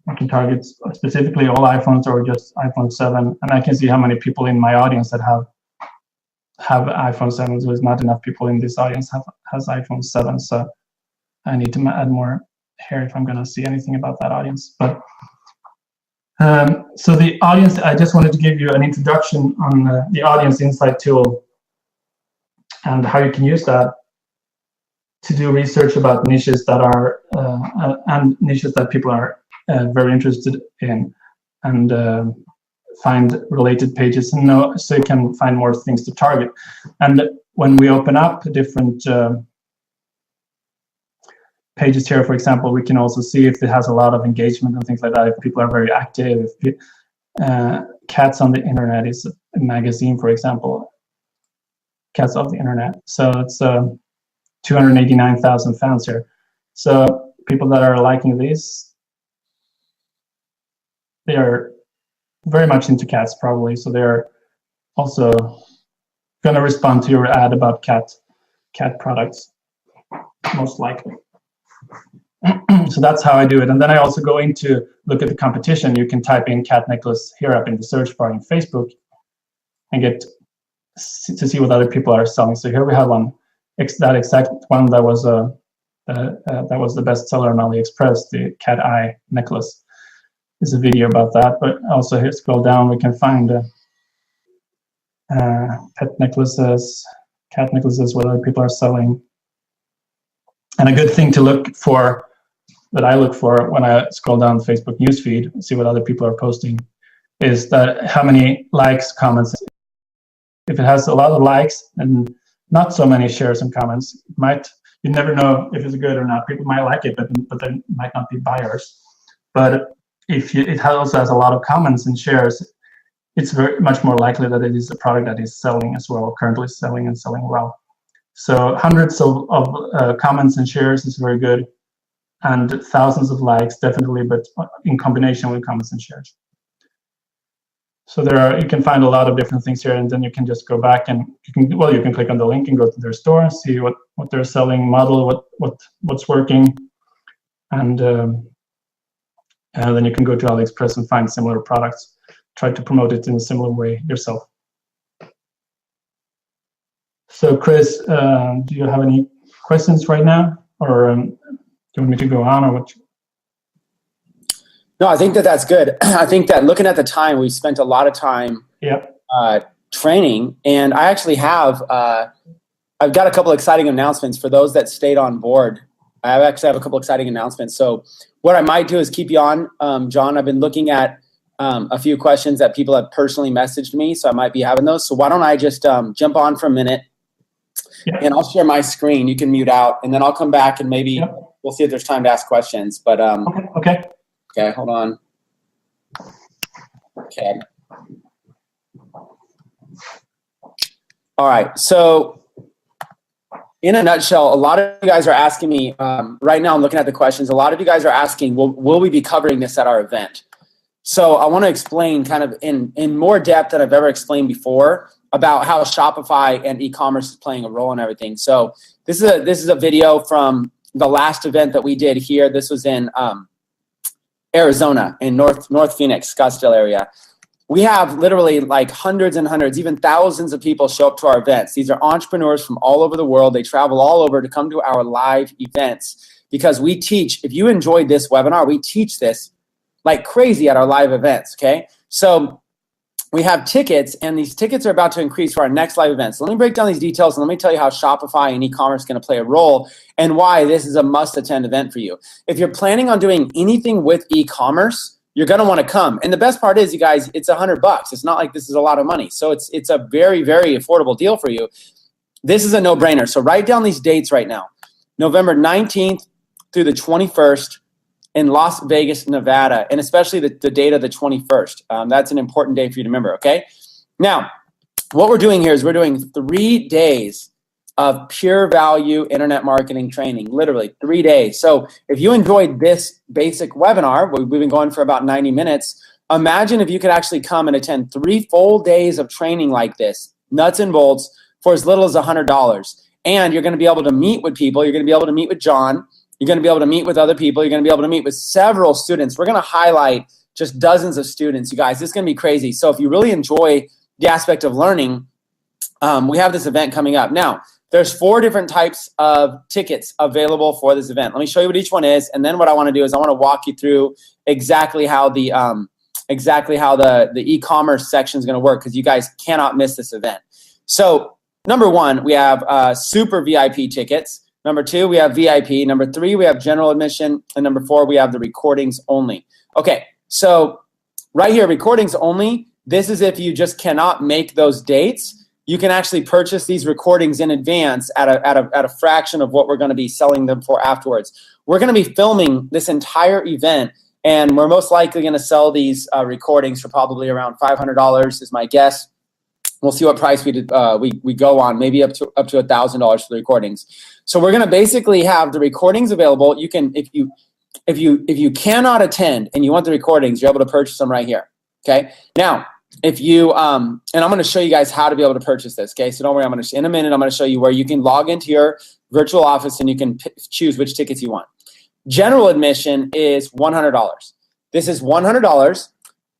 I can target specifically all iPhones or just iPhone 7, and I can see how many people in my audience that have iPhone 7. So there's not enough people in this audience has iPhone 7, so I need to add more here if I'm going to see anything about that audience. But so the audience, I just wanted to give you an introduction on the Audience Insight tool and how you can use that to do research about niches that are and niches that people are very interested in, and find related pages, and so you can find more things to target. And when we open up different pages here, for example, we can also see if it has a lot of engagement and things like that, if people are very active. If Cats on the Internet is a magazine, for example, Cats of the Internet. So it's 289,000 fans here. So people that are liking these, they are very much into cats, probably. So they're also going to respond to your ad about cat products, most likely. So that's how I do it. And then I also go into look at the competition. You can type in cat necklace here up in the search bar in Facebook and get to see what other people are selling. So here we have that exact one that was the best seller on AliExpress, the cat eye necklace. There's a video about that, but also here, scroll down, we can find pet necklaces, cat necklaces, what other people are selling. And a good thing to look for, that I look for when I scroll down the Facebook newsfeed, see what other people are posting, is that how many likes, comments. If it has a lot of likes and not so many shares and comments, you never know if it's good or not. People might like it, but they might not be buyers. But if it also has a lot of comments and shares, it's very much more likely that it is a product that is selling as well, currently selling and selling well. So hundreds of comments and shares is very good, and thousands of likes definitely, but in combination with comments and shares. So you can find a lot of different things here, and then you can just go back and you can click on the link and go to their store and see what they're selling, model what's working, and then you can go to AliExpress and find similar products. Try to promote it in a similar way yourself. So Chris, do you have any questions right now, or do you want me to go on, or what? No, I think that's good. I think that looking at the time, we've spent a lot of time training, and I actually I've got a couple exciting announcements for those that stayed on board. I actually have a couple exciting announcements. So what I might do is keep you on, John. I've been looking at a few questions that people have personally messaged me, so I might be having those. So why don't I just jump on for a minute, and I'll share my screen. You can mute out, and then I'll come back and maybe we'll see if there's time to ask questions. But Okay, hold on. Okay. All right. So in a nutshell, a lot of you guys are asking me right now. I'm looking at the questions. A lot of you guys are asking, will we be covering this at our event? So I want to explain kind of in more depth than I've ever explained before about how Shopify and e-commerce is playing a role in everything. So this is a video from the last event that we did here. This was in Arizona, in North Phoenix, Scottsdale area. We have literally like hundreds and hundreds, even thousands of people show up to our events. These are entrepreneurs from all over the world. They travel all over to come to our live events because we teach. If you enjoyed this webinar, we teach this like crazy at our live events, okay? So we have tickets, and these tickets are about to increase for our next live events. So let me break down these details, and let me tell you how Shopify and e-commerce is going to play a role and why this is a must-attend event for you. If you're planning on doing anything with e-commerce, you're going to want to come. And the best part is, you guys, it's $100. It's not like this is a lot of money. So it's a very, very affordable deal for you. This is a no-brainer. So write down these dates right now. November 19th through the 21st in Las Vegas, Nevada, and especially the date of the 21st. That's an important day for you to remember, okay? Now, what we're doing here is we're doing 3 days of pure value internet marketing training, literally 3 days. So if you enjoyed this basic webinar, we've been going for about 90 minutes, imagine if you could actually come and attend 3 full days of training like this, nuts and bolts, for as little as $100. And you're going to be able to meet with people. You're going to be able to meet with John. You're going to be able to meet with other people. You're going to be able to meet with several students. We're going to highlight just dozens of students, you guys. This is going to be crazy. So if you really enjoy the aspect of learning, we have this event coming up. Now, there's 4 different types of tickets available for this event. Let me show you what each one is. And then what I want to do is I want to walk you through exactly how the e-commerce section is going to work, because you guys cannot miss this event. So number 1, we have super VIP tickets. Number 2, we have VIP. Number 3, we have general admission. And number 4, we have the recordings only. Okay, so right here, recordings only. This is if you just cannot make those dates. You can actually purchase these recordings in advance at a fraction of what we're going to be selling them for afterwards. We're going to be filming this entire event, and we're most likely going to sell these recordings for probably around $500 is my guess. We'll see what price we go on, maybe up to $1,000 for the recordings. So we're going to basically have the recordings available. You can, if you cannot attend and you want the recordings, you're able to purchase them right here. Okay. Now, if you and I'm going to show you guys how to be able to purchase this. Okay. So don't worry. In a minute, I'm going to show you where you can log into your virtual office and you can choose which tickets you want. General admission is $100. This is $100,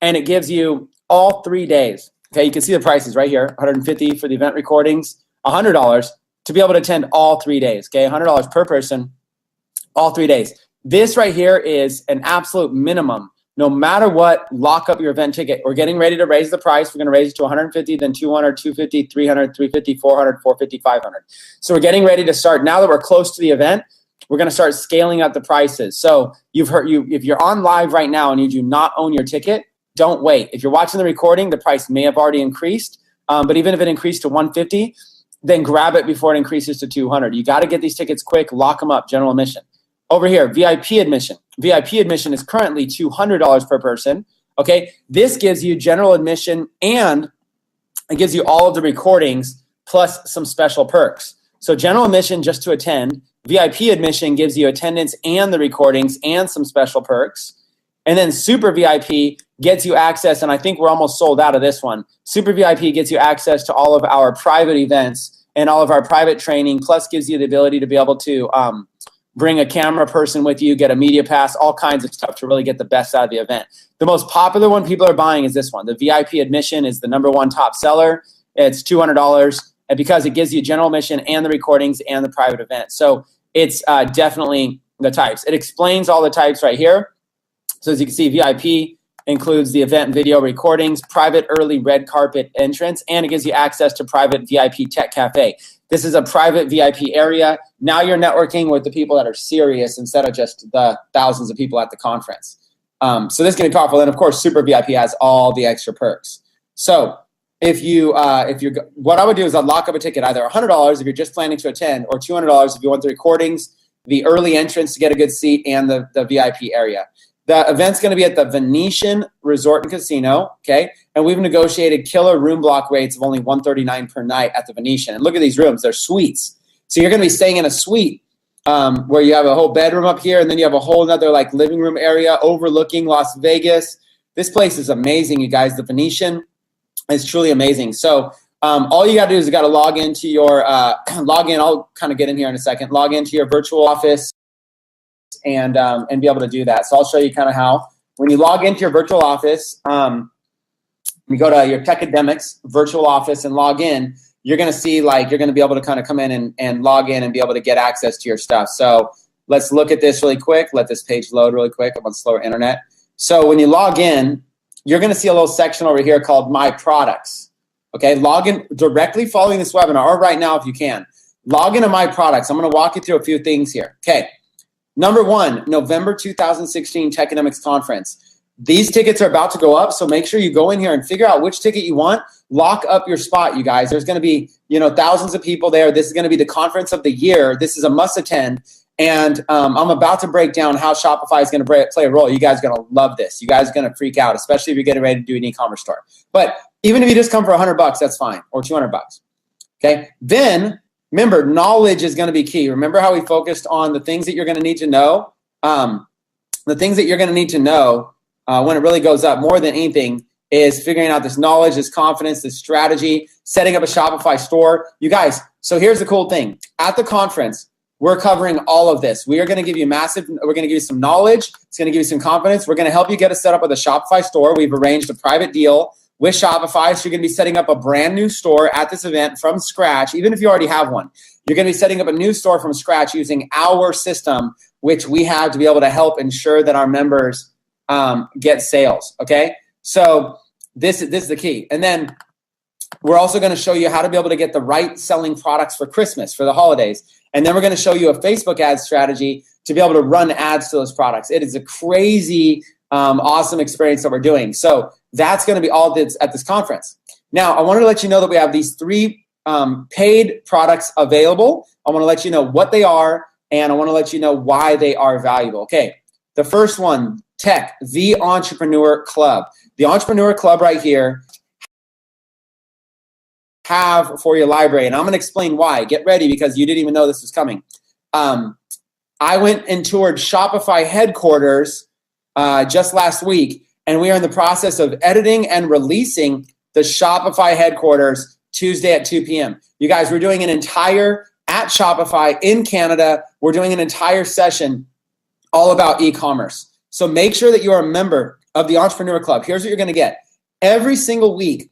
and it gives you all 3 days. Okay, you can see the prices right here, $150 for the event recordings, $100 to be able to attend all 3 days, okay, $100 per person, all 3 days. This right here is an absolute minimum. No matter what, lock up your event ticket. We're getting ready to raise the price. We're going to raise it to $150, then $200, $250, $300, $350, $400, $450, $500. So we're getting ready to start. Now that we're close to the event, we're going to start scaling up the prices. So if you're on live right now and you do not own your ticket, don't wait. If you're watching the recording, the price may have already increased, but even if it increased to $150, then grab it before it increases to $200. You got to get these tickets quick, lock them up, general admission. Over here, VIP admission. VIP admission is currently $200 per person, okay? This gives you general admission, and it gives you all of the recordings plus some special perks. So general admission just to attend. VIP admission gives you attendance and the recordings and some special perks. And then Super VIP gets you access, and I think we're almost sold out of this one. Super VIP gets you access to all of our private events and all of our private training, plus gives you the ability to be able to bring a camera person with you, get a media pass, all kinds of stuff to really get the best out of the event. The most popular one people are buying is this one. The VIP admission is the #1 top seller. It's $200, and because it gives you general admission and the recordings and the private event. So it's definitely the types. It explains all the types right here. So as you can see, VIP includes the event and video recordings, private early red carpet entrance, and it gives you access to private VIP tech cafe. This is a private VIP area. Now you're networking with the people that are serious instead of just the thousands of people at the conference. So this can be powerful. And of course, Super VIP has all the extra perks. So what I would do is I'd lock up a ticket, either $100 if you're just planning to attend, or $200 if you want the recordings, the early entrance to get a good seat, and the VIP area. The event's going to be at the Venetian Resort and Casino, okay? And we've negotiated killer room block rates of only $139 per night at the Venetian. And look at these rooms. They're suites. So you're going to be staying in a suite where you have a whole bedroom up here, and then you have a whole other like living room area overlooking Las Vegas. This place is amazing, you guys. The Venetian is truly amazing. So all you got to do is you got to log into your login. I'll kind of get in here in a second. Log into your virtual office and be able to do that. So I'll show you kind of how. When you log into your virtual office, you go to your Tech Academics virtual office and log in, you're going to see like you're going to be able to kind of come in and log in and be able to get access to your stuff. So let's look at this really quick. Let this page load really quick. I'm on slower internet. So when you log in, you're going to see a little section over here called My Products. Okay, log in directly following this webinar, or right now if you can. Log into My Products. I'm going to walk you through a few things here. Okay. Number 1, November 2016 Tech Academics Conference. These tickets are about to go up, so make sure you go in here and figure out which ticket you want. Lock up your spot, you guys. There's going to be, thousands of people there. This is going to be the conference of the year. This is a must attend. And I'm about to break down how Shopify is going to play a role. You guys are going to love this. You guys are going to freak out, especially if you're getting ready to do an e-commerce store. But even if you just come for $100, that's fine, or $200. Okay. Then remember, knowledge is going to be key. Remember how we focused on the things that you're going to need to know. The things that you're going to need to know when it really goes up more than anything is figuring out this knowledge, this confidence, this strategy, setting up a Shopify store. You guys, so here's the cool thing. At the conference, we're covering all of this. We are going to give you we're going to give you some knowledge. It's going to give you some confidence. We're going to help you get a set up with a Shopify store. We've arranged a private deal with Shopify. So you're going to be setting up a brand new store at this event from scratch, even if you already have one. You're going to be setting up a new store from scratch using our system, which we have to be able to help ensure that our members get sales. Okay. So this is the key. And then we're also going to show you how to be able to get the right selling products for Christmas, for the holidays. And then we're going to show you a Facebook ad strategy to be able to run ads to those products. It is a crazy, awesome experience that we're doing. So that's going to be all this at this conference. Now, I wanted to let you know that we have these 3 paid products available. I want to let you know what they are, and I want to let you know why they are valuable. Okay, the first one, Tech, the Entrepreneur Club. The Entrepreneur Club right here have for your library, and I'm going to explain why. Get ready, because you didn't even know this was coming. I went and toured Shopify headquarters just last week, and we are in the process of editing and releasing the Shopify headquarters Tuesday at 2 p.m. You guys, we're doing an entire, at Shopify in Canada, we're doing an entire session all about e-commerce. So make sure that you are a member of the Entrepreneur Club. Here's what you're going to get. Every single week,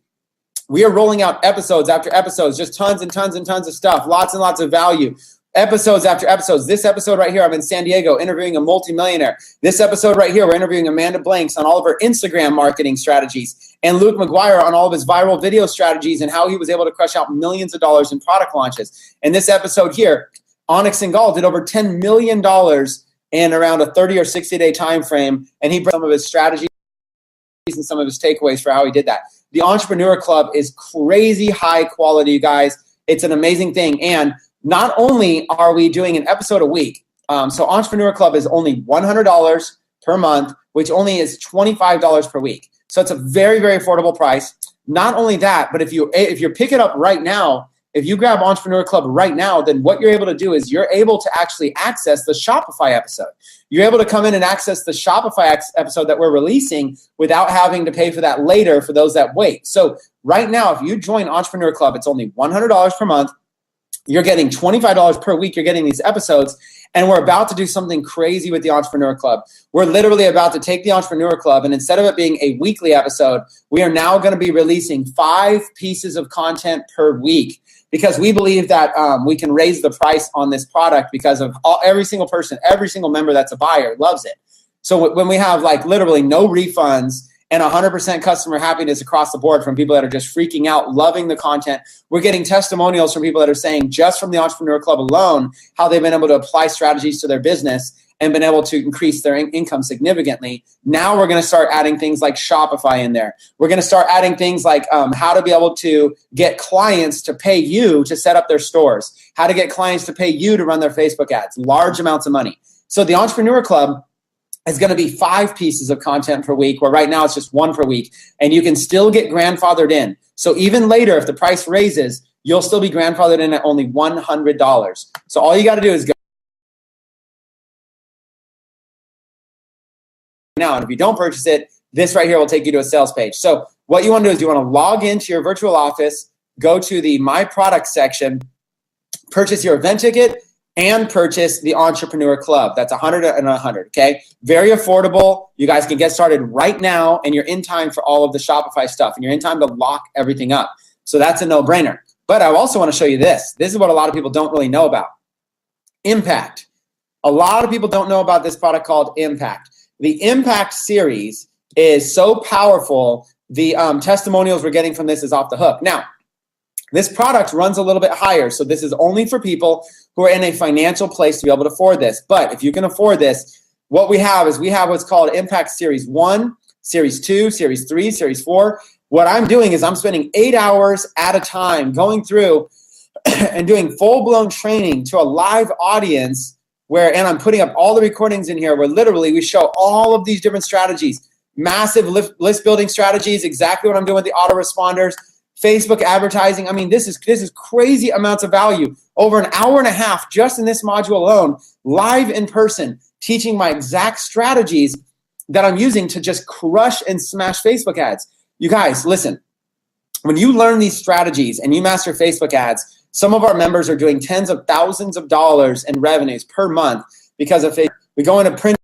we are rolling out episodes after episodes, just tons and tons and tons of stuff, lots and lots of value. Episodes after episodes. This episode right here, I'm in San Diego interviewing a multimillionaire. This episode right here, we're interviewing Amanda Blanks on all of her Instagram marketing strategies, and Luke McGuire on all of his viral video strategies and how he was able to crush out millions of dollars in product launches. And this episode here, Onyx and Gall did over $10 million in around a 30 or 60 day time frame, and he brought some of his strategies and some of his takeaways for how he did that. The Entrepreneur Club is crazy high quality, you guys. It's an amazing thing. And not only are we doing an episode a week, so Entrepreneur Club is only $100 per month, which only is $25 per week. So it's a very, very affordable price. Not only that, but if you pick it up right now, if you grab Entrepreneur Club right now, then what you're able to do is you're able to actually access the Shopify episode. You're able to come in and access the Shopify episode that we're releasing without having to pay for that later for those that wait. So right now, if you join Entrepreneur Club, it's only $100 per month. You're getting $25 per week. You're getting these episodes. And we're about to do something crazy with the Entrepreneur Club. We're literally about to take the Entrepreneur Club, and instead of it being a weekly episode, we are now going to be releasing 5 pieces of content per week, because we believe that we can raise the price on this product because of every single person, every single member that's a buyer loves it. So when we have like literally no refunds and 100% customer happiness across the board from people that are just freaking out, loving the content. We're getting testimonials from people that are saying just from the Entrepreneur Club alone, how they've been able to apply strategies to their business and been able to increase their income significantly. Now we're going to start adding things like Shopify in there. We're going to start adding things like how to be able to get clients to pay you to set up their stores, how to get clients to pay you to run their Facebook ads, large amounts of money. So the Entrepreneur Club is going to be 5 pieces of content per week, where right now it's just 1 per week, and you can still get grandfathered in. So even later, if the price raises, you'll still be grandfathered in at only $100. So all you got to do is go now, and if you don't purchase it, this right here will take you to a sales page. So what you want to do is you want to log into your virtual office, go to the My Product section, purchase your event ticket, and purchase the Entrepreneur Club. That's $100 and $100, okay? Very affordable. You guys can get started right now, and you're in time for all of the Shopify stuff, and you're in time to lock everything up. So that's a no-brainer. But I also want to show you this. This is what a lot of people don't really know about. Impact. A lot of people don't know about this product called Impact. The Impact series is so powerful, the testimonials we're getting from this is off the hook. Now, this product runs a little bit higher, so this is only for people who are in a financial place to be able to afford this. But if you can afford this, what we have is we have what's called Impact Series 1, Series 2, Series 3, Series 4. What I'm doing is I'm spending 8 hours at a time going through and doing full-blown training to a live audience and I'm putting up all the recordings in here where literally we show all of these different strategies, massive list building strategies, exactly what I'm doing with the autoresponders, Facebook advertising. I mean, this is crazy amounts of value. Over an hour and a half just in this module alone, live in person, teaching my exact strategies that I'm using to just crush and smash Facebook ads. You guys, listen, when you learn these strategies and you master Facebook ads, some of our members are doing tens of thousands of dollars in revenues per month because of Facebook. We go into print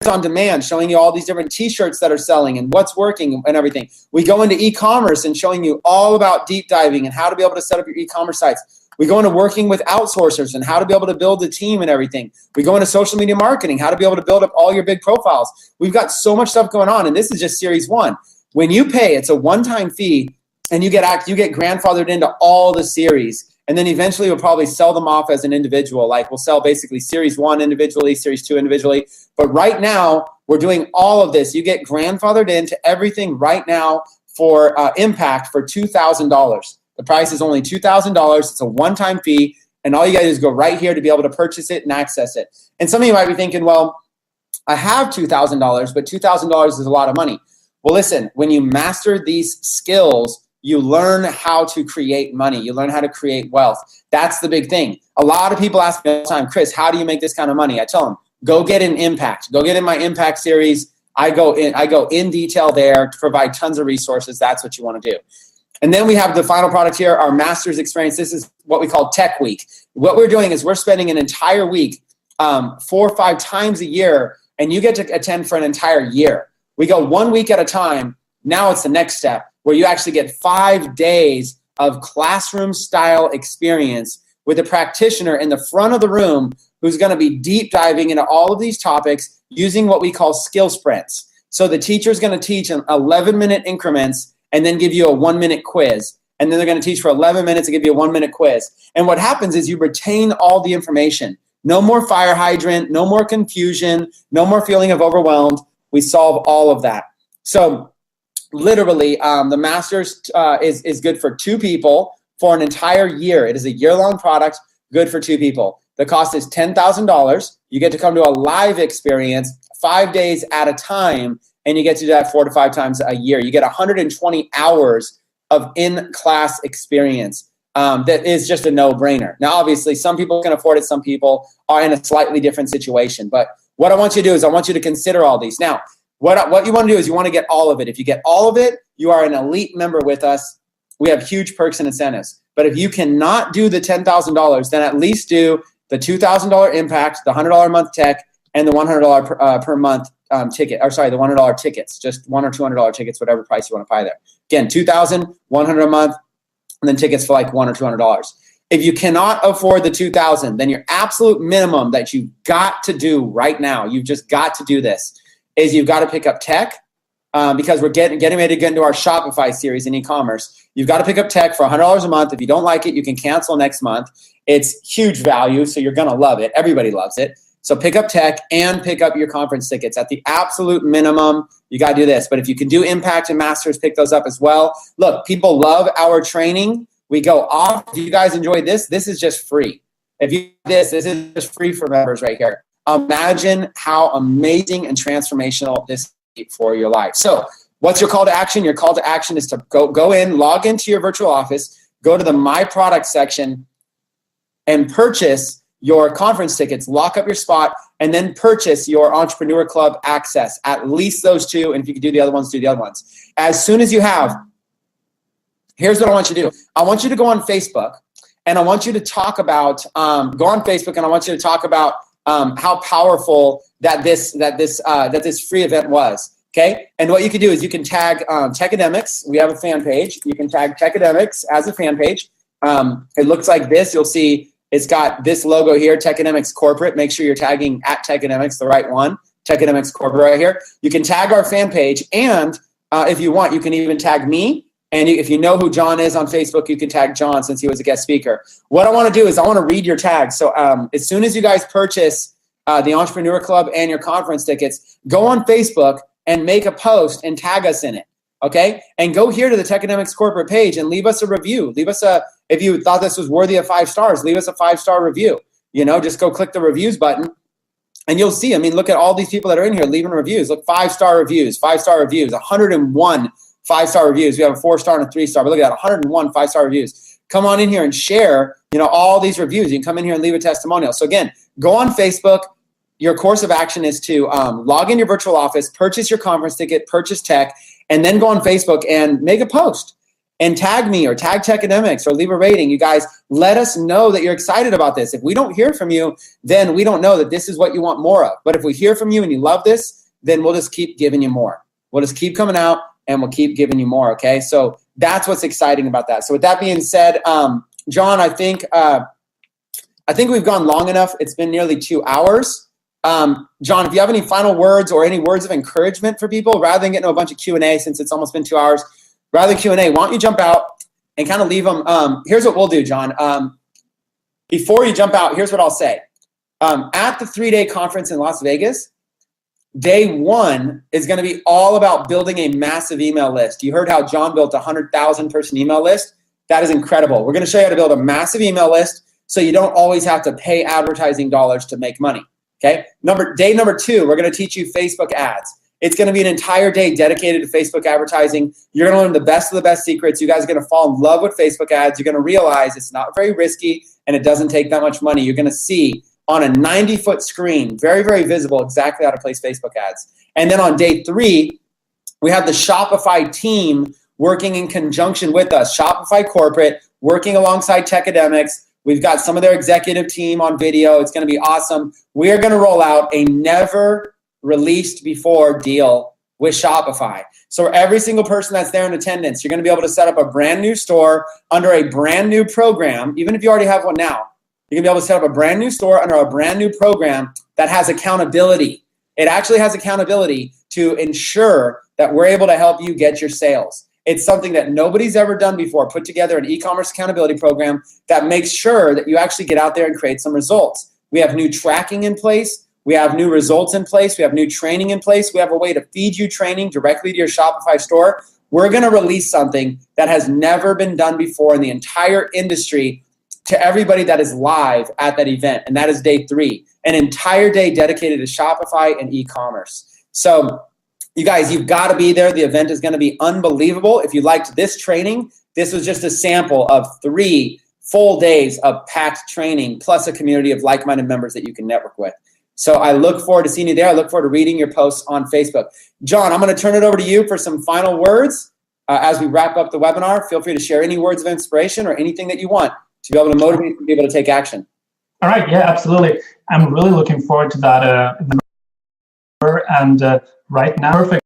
on demand, showing you all these different t-shirts that are selling and what's working and everything. We go into e-commerce and showing you all about deep diving and how to be able to set up your e-commerce sites. We go into working with outsourcers and how to be able to build a team and everything. We go into social media marketing, how to be able to build up all your big profiles. We've got so much stuff going on, and this is just series 1. When you pay, it's a one-time fee, and you get grandfathered into all the series. And then eventually we'll probably sell them off as an individual. Like we'll sell basically series 1 individually, series 2 individually. But right now we're doing all of this. You get grandfathered into everything right now for Impact for $2,000. The price is only $2,000. It's a one-time fee. And all you got to do is go right here to be able to purchase it and access it. And some of you might be thinking, well, I have $2,000, but $2,000 is a lot of money. Well, listen, when you master these skills, you learn how to create money. You learn how to create wealth. That's the big thing. A lot of people ask me all the time, Chris, how do you make this kind of money? I tell them, go get an Impact. Go get in my Impact series. I go in detail there to provide tons of resources. That's what you want to do. And then we have the final product here, our master's experience. This is what we call Tech Week. What we're doing is we're spending an entire week, 4 or 5 times a year, and you get to attend for an entire year. We go 1 week at a time. Now it's the next step, where you actually get 5 days of classroom-style experience with a practitioner in the front of the room who's going to be deep diving into all of these topics using what we call skill sprints. So the teacher's going to teach in 11-minute increments and then give you a 1-minute quiz. And then they're going to teach for 11 minutes and give you a 1-minute quiz. And what happens is you retain all the information. No more fire hydrant, no more confusion, no more feeling of overwhelmed. We solve all of that. So literally, the Masters is good for 2 people for an entire year. It is a year-long product, good for 2 people. The cost is $10,000. You get to come to a live experience 5 days at a time, and you get to do that 4 to 5 times a year. You get 120 hours of in-class experience. That is just a no-brainer. Now, obviously, some people can afford it. Some people are in a slightly different situation. But what I want you to do is I want you to consider all these. Now, what you want to do is you want to get all of it. If you get all of it, you are an elite member with us. We have huge perks and incentives. But if you cannot do the $10,000, then at least do the $2,000 Impact, the $100 a month tech, and the $100 per month ticket. Or sorry, the $100 tickets, just $100 or $200 tickets, whatever price you want to buy there. Again, $2,000, $100 a month, and then tickets for like $100 or $200. If you cannot afford the $2,000, then your absolute minimum that you've got to do right now, you've just got to do this, is you've got to pick up tech because we're getting ready to get into our Shopify series in e-commerce. You've got to pick up tech for $100 a month. If you don't like it, you can cancel next month. It's huge value, so you're going to love it. Everybody loves it. So pick up tech and pick up your conference tickets. At the absolute minimum, you got to do this. But if you can do Impact and Masters, pick those up as well. Look, people love our training. We go off. If you guys enjoy this, this is just free. If you this is just free for members right here. Imagine how amazing and transformational this is for your life. So what's your call to action? Your call to action is to go in, log into your virtual office, go to the My Product section, and purchase your conference tickets, lock up your spot, and then purchase your Entrepreneur Club access. At least those 2, and if you can do the other ones, do the other ones. As soon as you have, here's what I want you to do. I want you to go on Facebook, and I want you to talk about, go on Facebook, and I want you to talk about how powerful that this free event was. Okay, and what you can do is you can tag Techademics. We have a fan page. You can tag Techademics as a fan page. It looks like this. You'll see it's got this logo here, Techademics Corporate. Make sure you're tagging at Techademics, the right one. Techademics Corporate right here. You can tag our fan page, and if you want, you can even tag me. And if you know who John is on Facebook, you can tag John since he was a guest speaker. What I want to do is I want to read your tags. So as soon as you guys purchase the Entrepreneur Club and your conference tickets, go on Facebook and make a post and tag us in it. Okay? And go here to the Techademics corporate page and leave us a review. If you thought this was worthy of 5 stars, leave us a 5-star review. Just go click the reviews button and you'll see. Look at all these people that are in here leaving reviews. Look, 5-star reviews, 101 5-star reviews. We have a 4-star and a 3-star, but look at that, 101 5-star reviews. Come on in here and share, all these reviews. You can come in here and leave a testimonial. So again, go on Facebook. Your course of action is to log in your virtual office, purchase your conference ticket, purchase tech, and then go on Facebook and make a post and tag me or tag Techademics or leave a rating. You guys, let us know that you're excited about this. If we don't hear from you, then we don't know that this is what you want more of. But if we hear from you and you love this, then we'll just keep giving you more. We'll just keep coming out and we'll keep giving you more, okay? So that's what's exciting about that. So with that being said, John, I think we've gone long enough. It's been nearly 2 hours. John, if you have any final words or any words of encouragement for people, rather than getting a bunch of Q&A, since it's almost been 2 hours, rather than Q&A, why don't you jump out and kind of leave them? Here's what we'll do, John. Before you jump out, here's what I'll say. At the 3-day conference in Las Vegas, day 1 is going to be all about building a massive email list. You heard how John built a 100,000 person email list. That is incredible. We're going to show you how to build a massive email list so you don't always have to pay advertising dollars to make money. Okay. Day number 2, we're going to teach you Facebook ads. It's going to be an entire day dedicated to Facebook advertising. You're going to learn the best of the best secrets. You guys are going to fall in love with Facebook ads. You're going to realize it's not very risky and it doesn't take that much money. You're going to see on a 90-foot screen, very, very visible, exactly how to place Facebook ads. And then on day 3, we have the Shopify team working in conjunction with us. Shopify corporate working alongside Techademics. We've got some of their executive team on video. It's going to be awesome. We are going to roll out a never released before deal with Shopify. So every single person that's there in attendance, you're going to be able to set up a brand new store under a brand new program. Even if you already have one now, you're going to be able to set up a brand new store under a brand new program that has accountability. It actually has accountability to ensure that we're able to help you get your sales. It's something that nobody's ever done before, put together an e-commerce accountability program that makes sure that you actually get out there and create some results. We have new tracking in place. We have new results in place. We have new training in place. We have a way to feed you training directly to your Shopify store. We're going to release something that has never been done before in the entire industry to everybody that is live at that event, and that is day 3, an entire day dedicated to Shopify and e-commerce. So you guys, you've got to be there. The event is going to be unbelievable. If you liked this training, this was just a sample of 3 full days of packed training, plus a community of like-minded members that you can network with. So I look forward to seeing you there. I look forward to reading your posts on Facebook. John, I'm going to turn it over to you for some final words as we wrap up the webinar. Feel free to share any words of inspiration or anything that you want to be able to motivate and be able to take action. All right. Yeah, absolutely. I'm really looking forward to that. Right now, perfect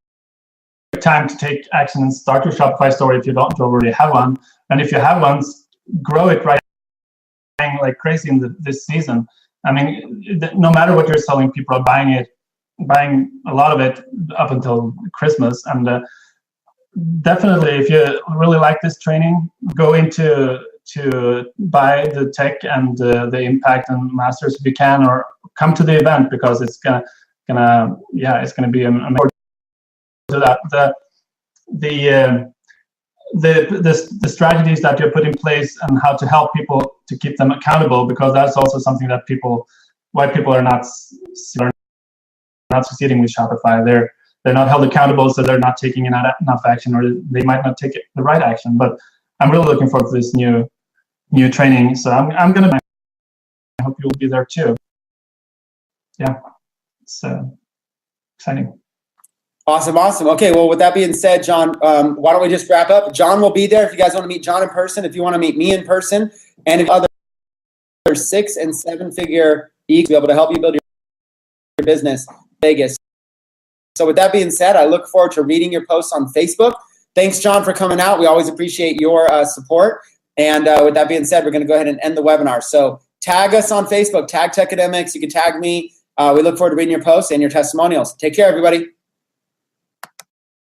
time to take action and start your Shopify store if you don't already have one. And if you have one, grow it right like crazy in this season. I mean, no matter what you're selling, people are buying a lot of it up until Christmas. And definitely, if you really like this training, go into to buy the tech and the impact and masters if you can, or come to the event because it's gonna be amazing. To that, the strategies that you put in place and how to help people to keep them accountable, because that's also something that why people are not succeeding with Shopify. They're not held accountable, so they're not taking enough action, or they might not take the right action. But I'm really looking forward to this new training. So I'm gonna. I hope you'll be there too. Yeah, it's exciting. Awesome. Okay, well, with that being said, John, why don't we just wrap up? John will be there if you guys want to meet John in person, if you want to meet me in person, and if other 6- and 7-figure to be able to help you build your business in Vegas. So with that being said, I look forward to reading your posts on Facebook. Thanks, John, for coming out. We always appreciate your support. And with that being said, we're going to go ahead and end the webinar. So tag us on Facebook, tag Techademics. You can tag me. We look forward to reading your posts and your testimonials. Take care, everybody.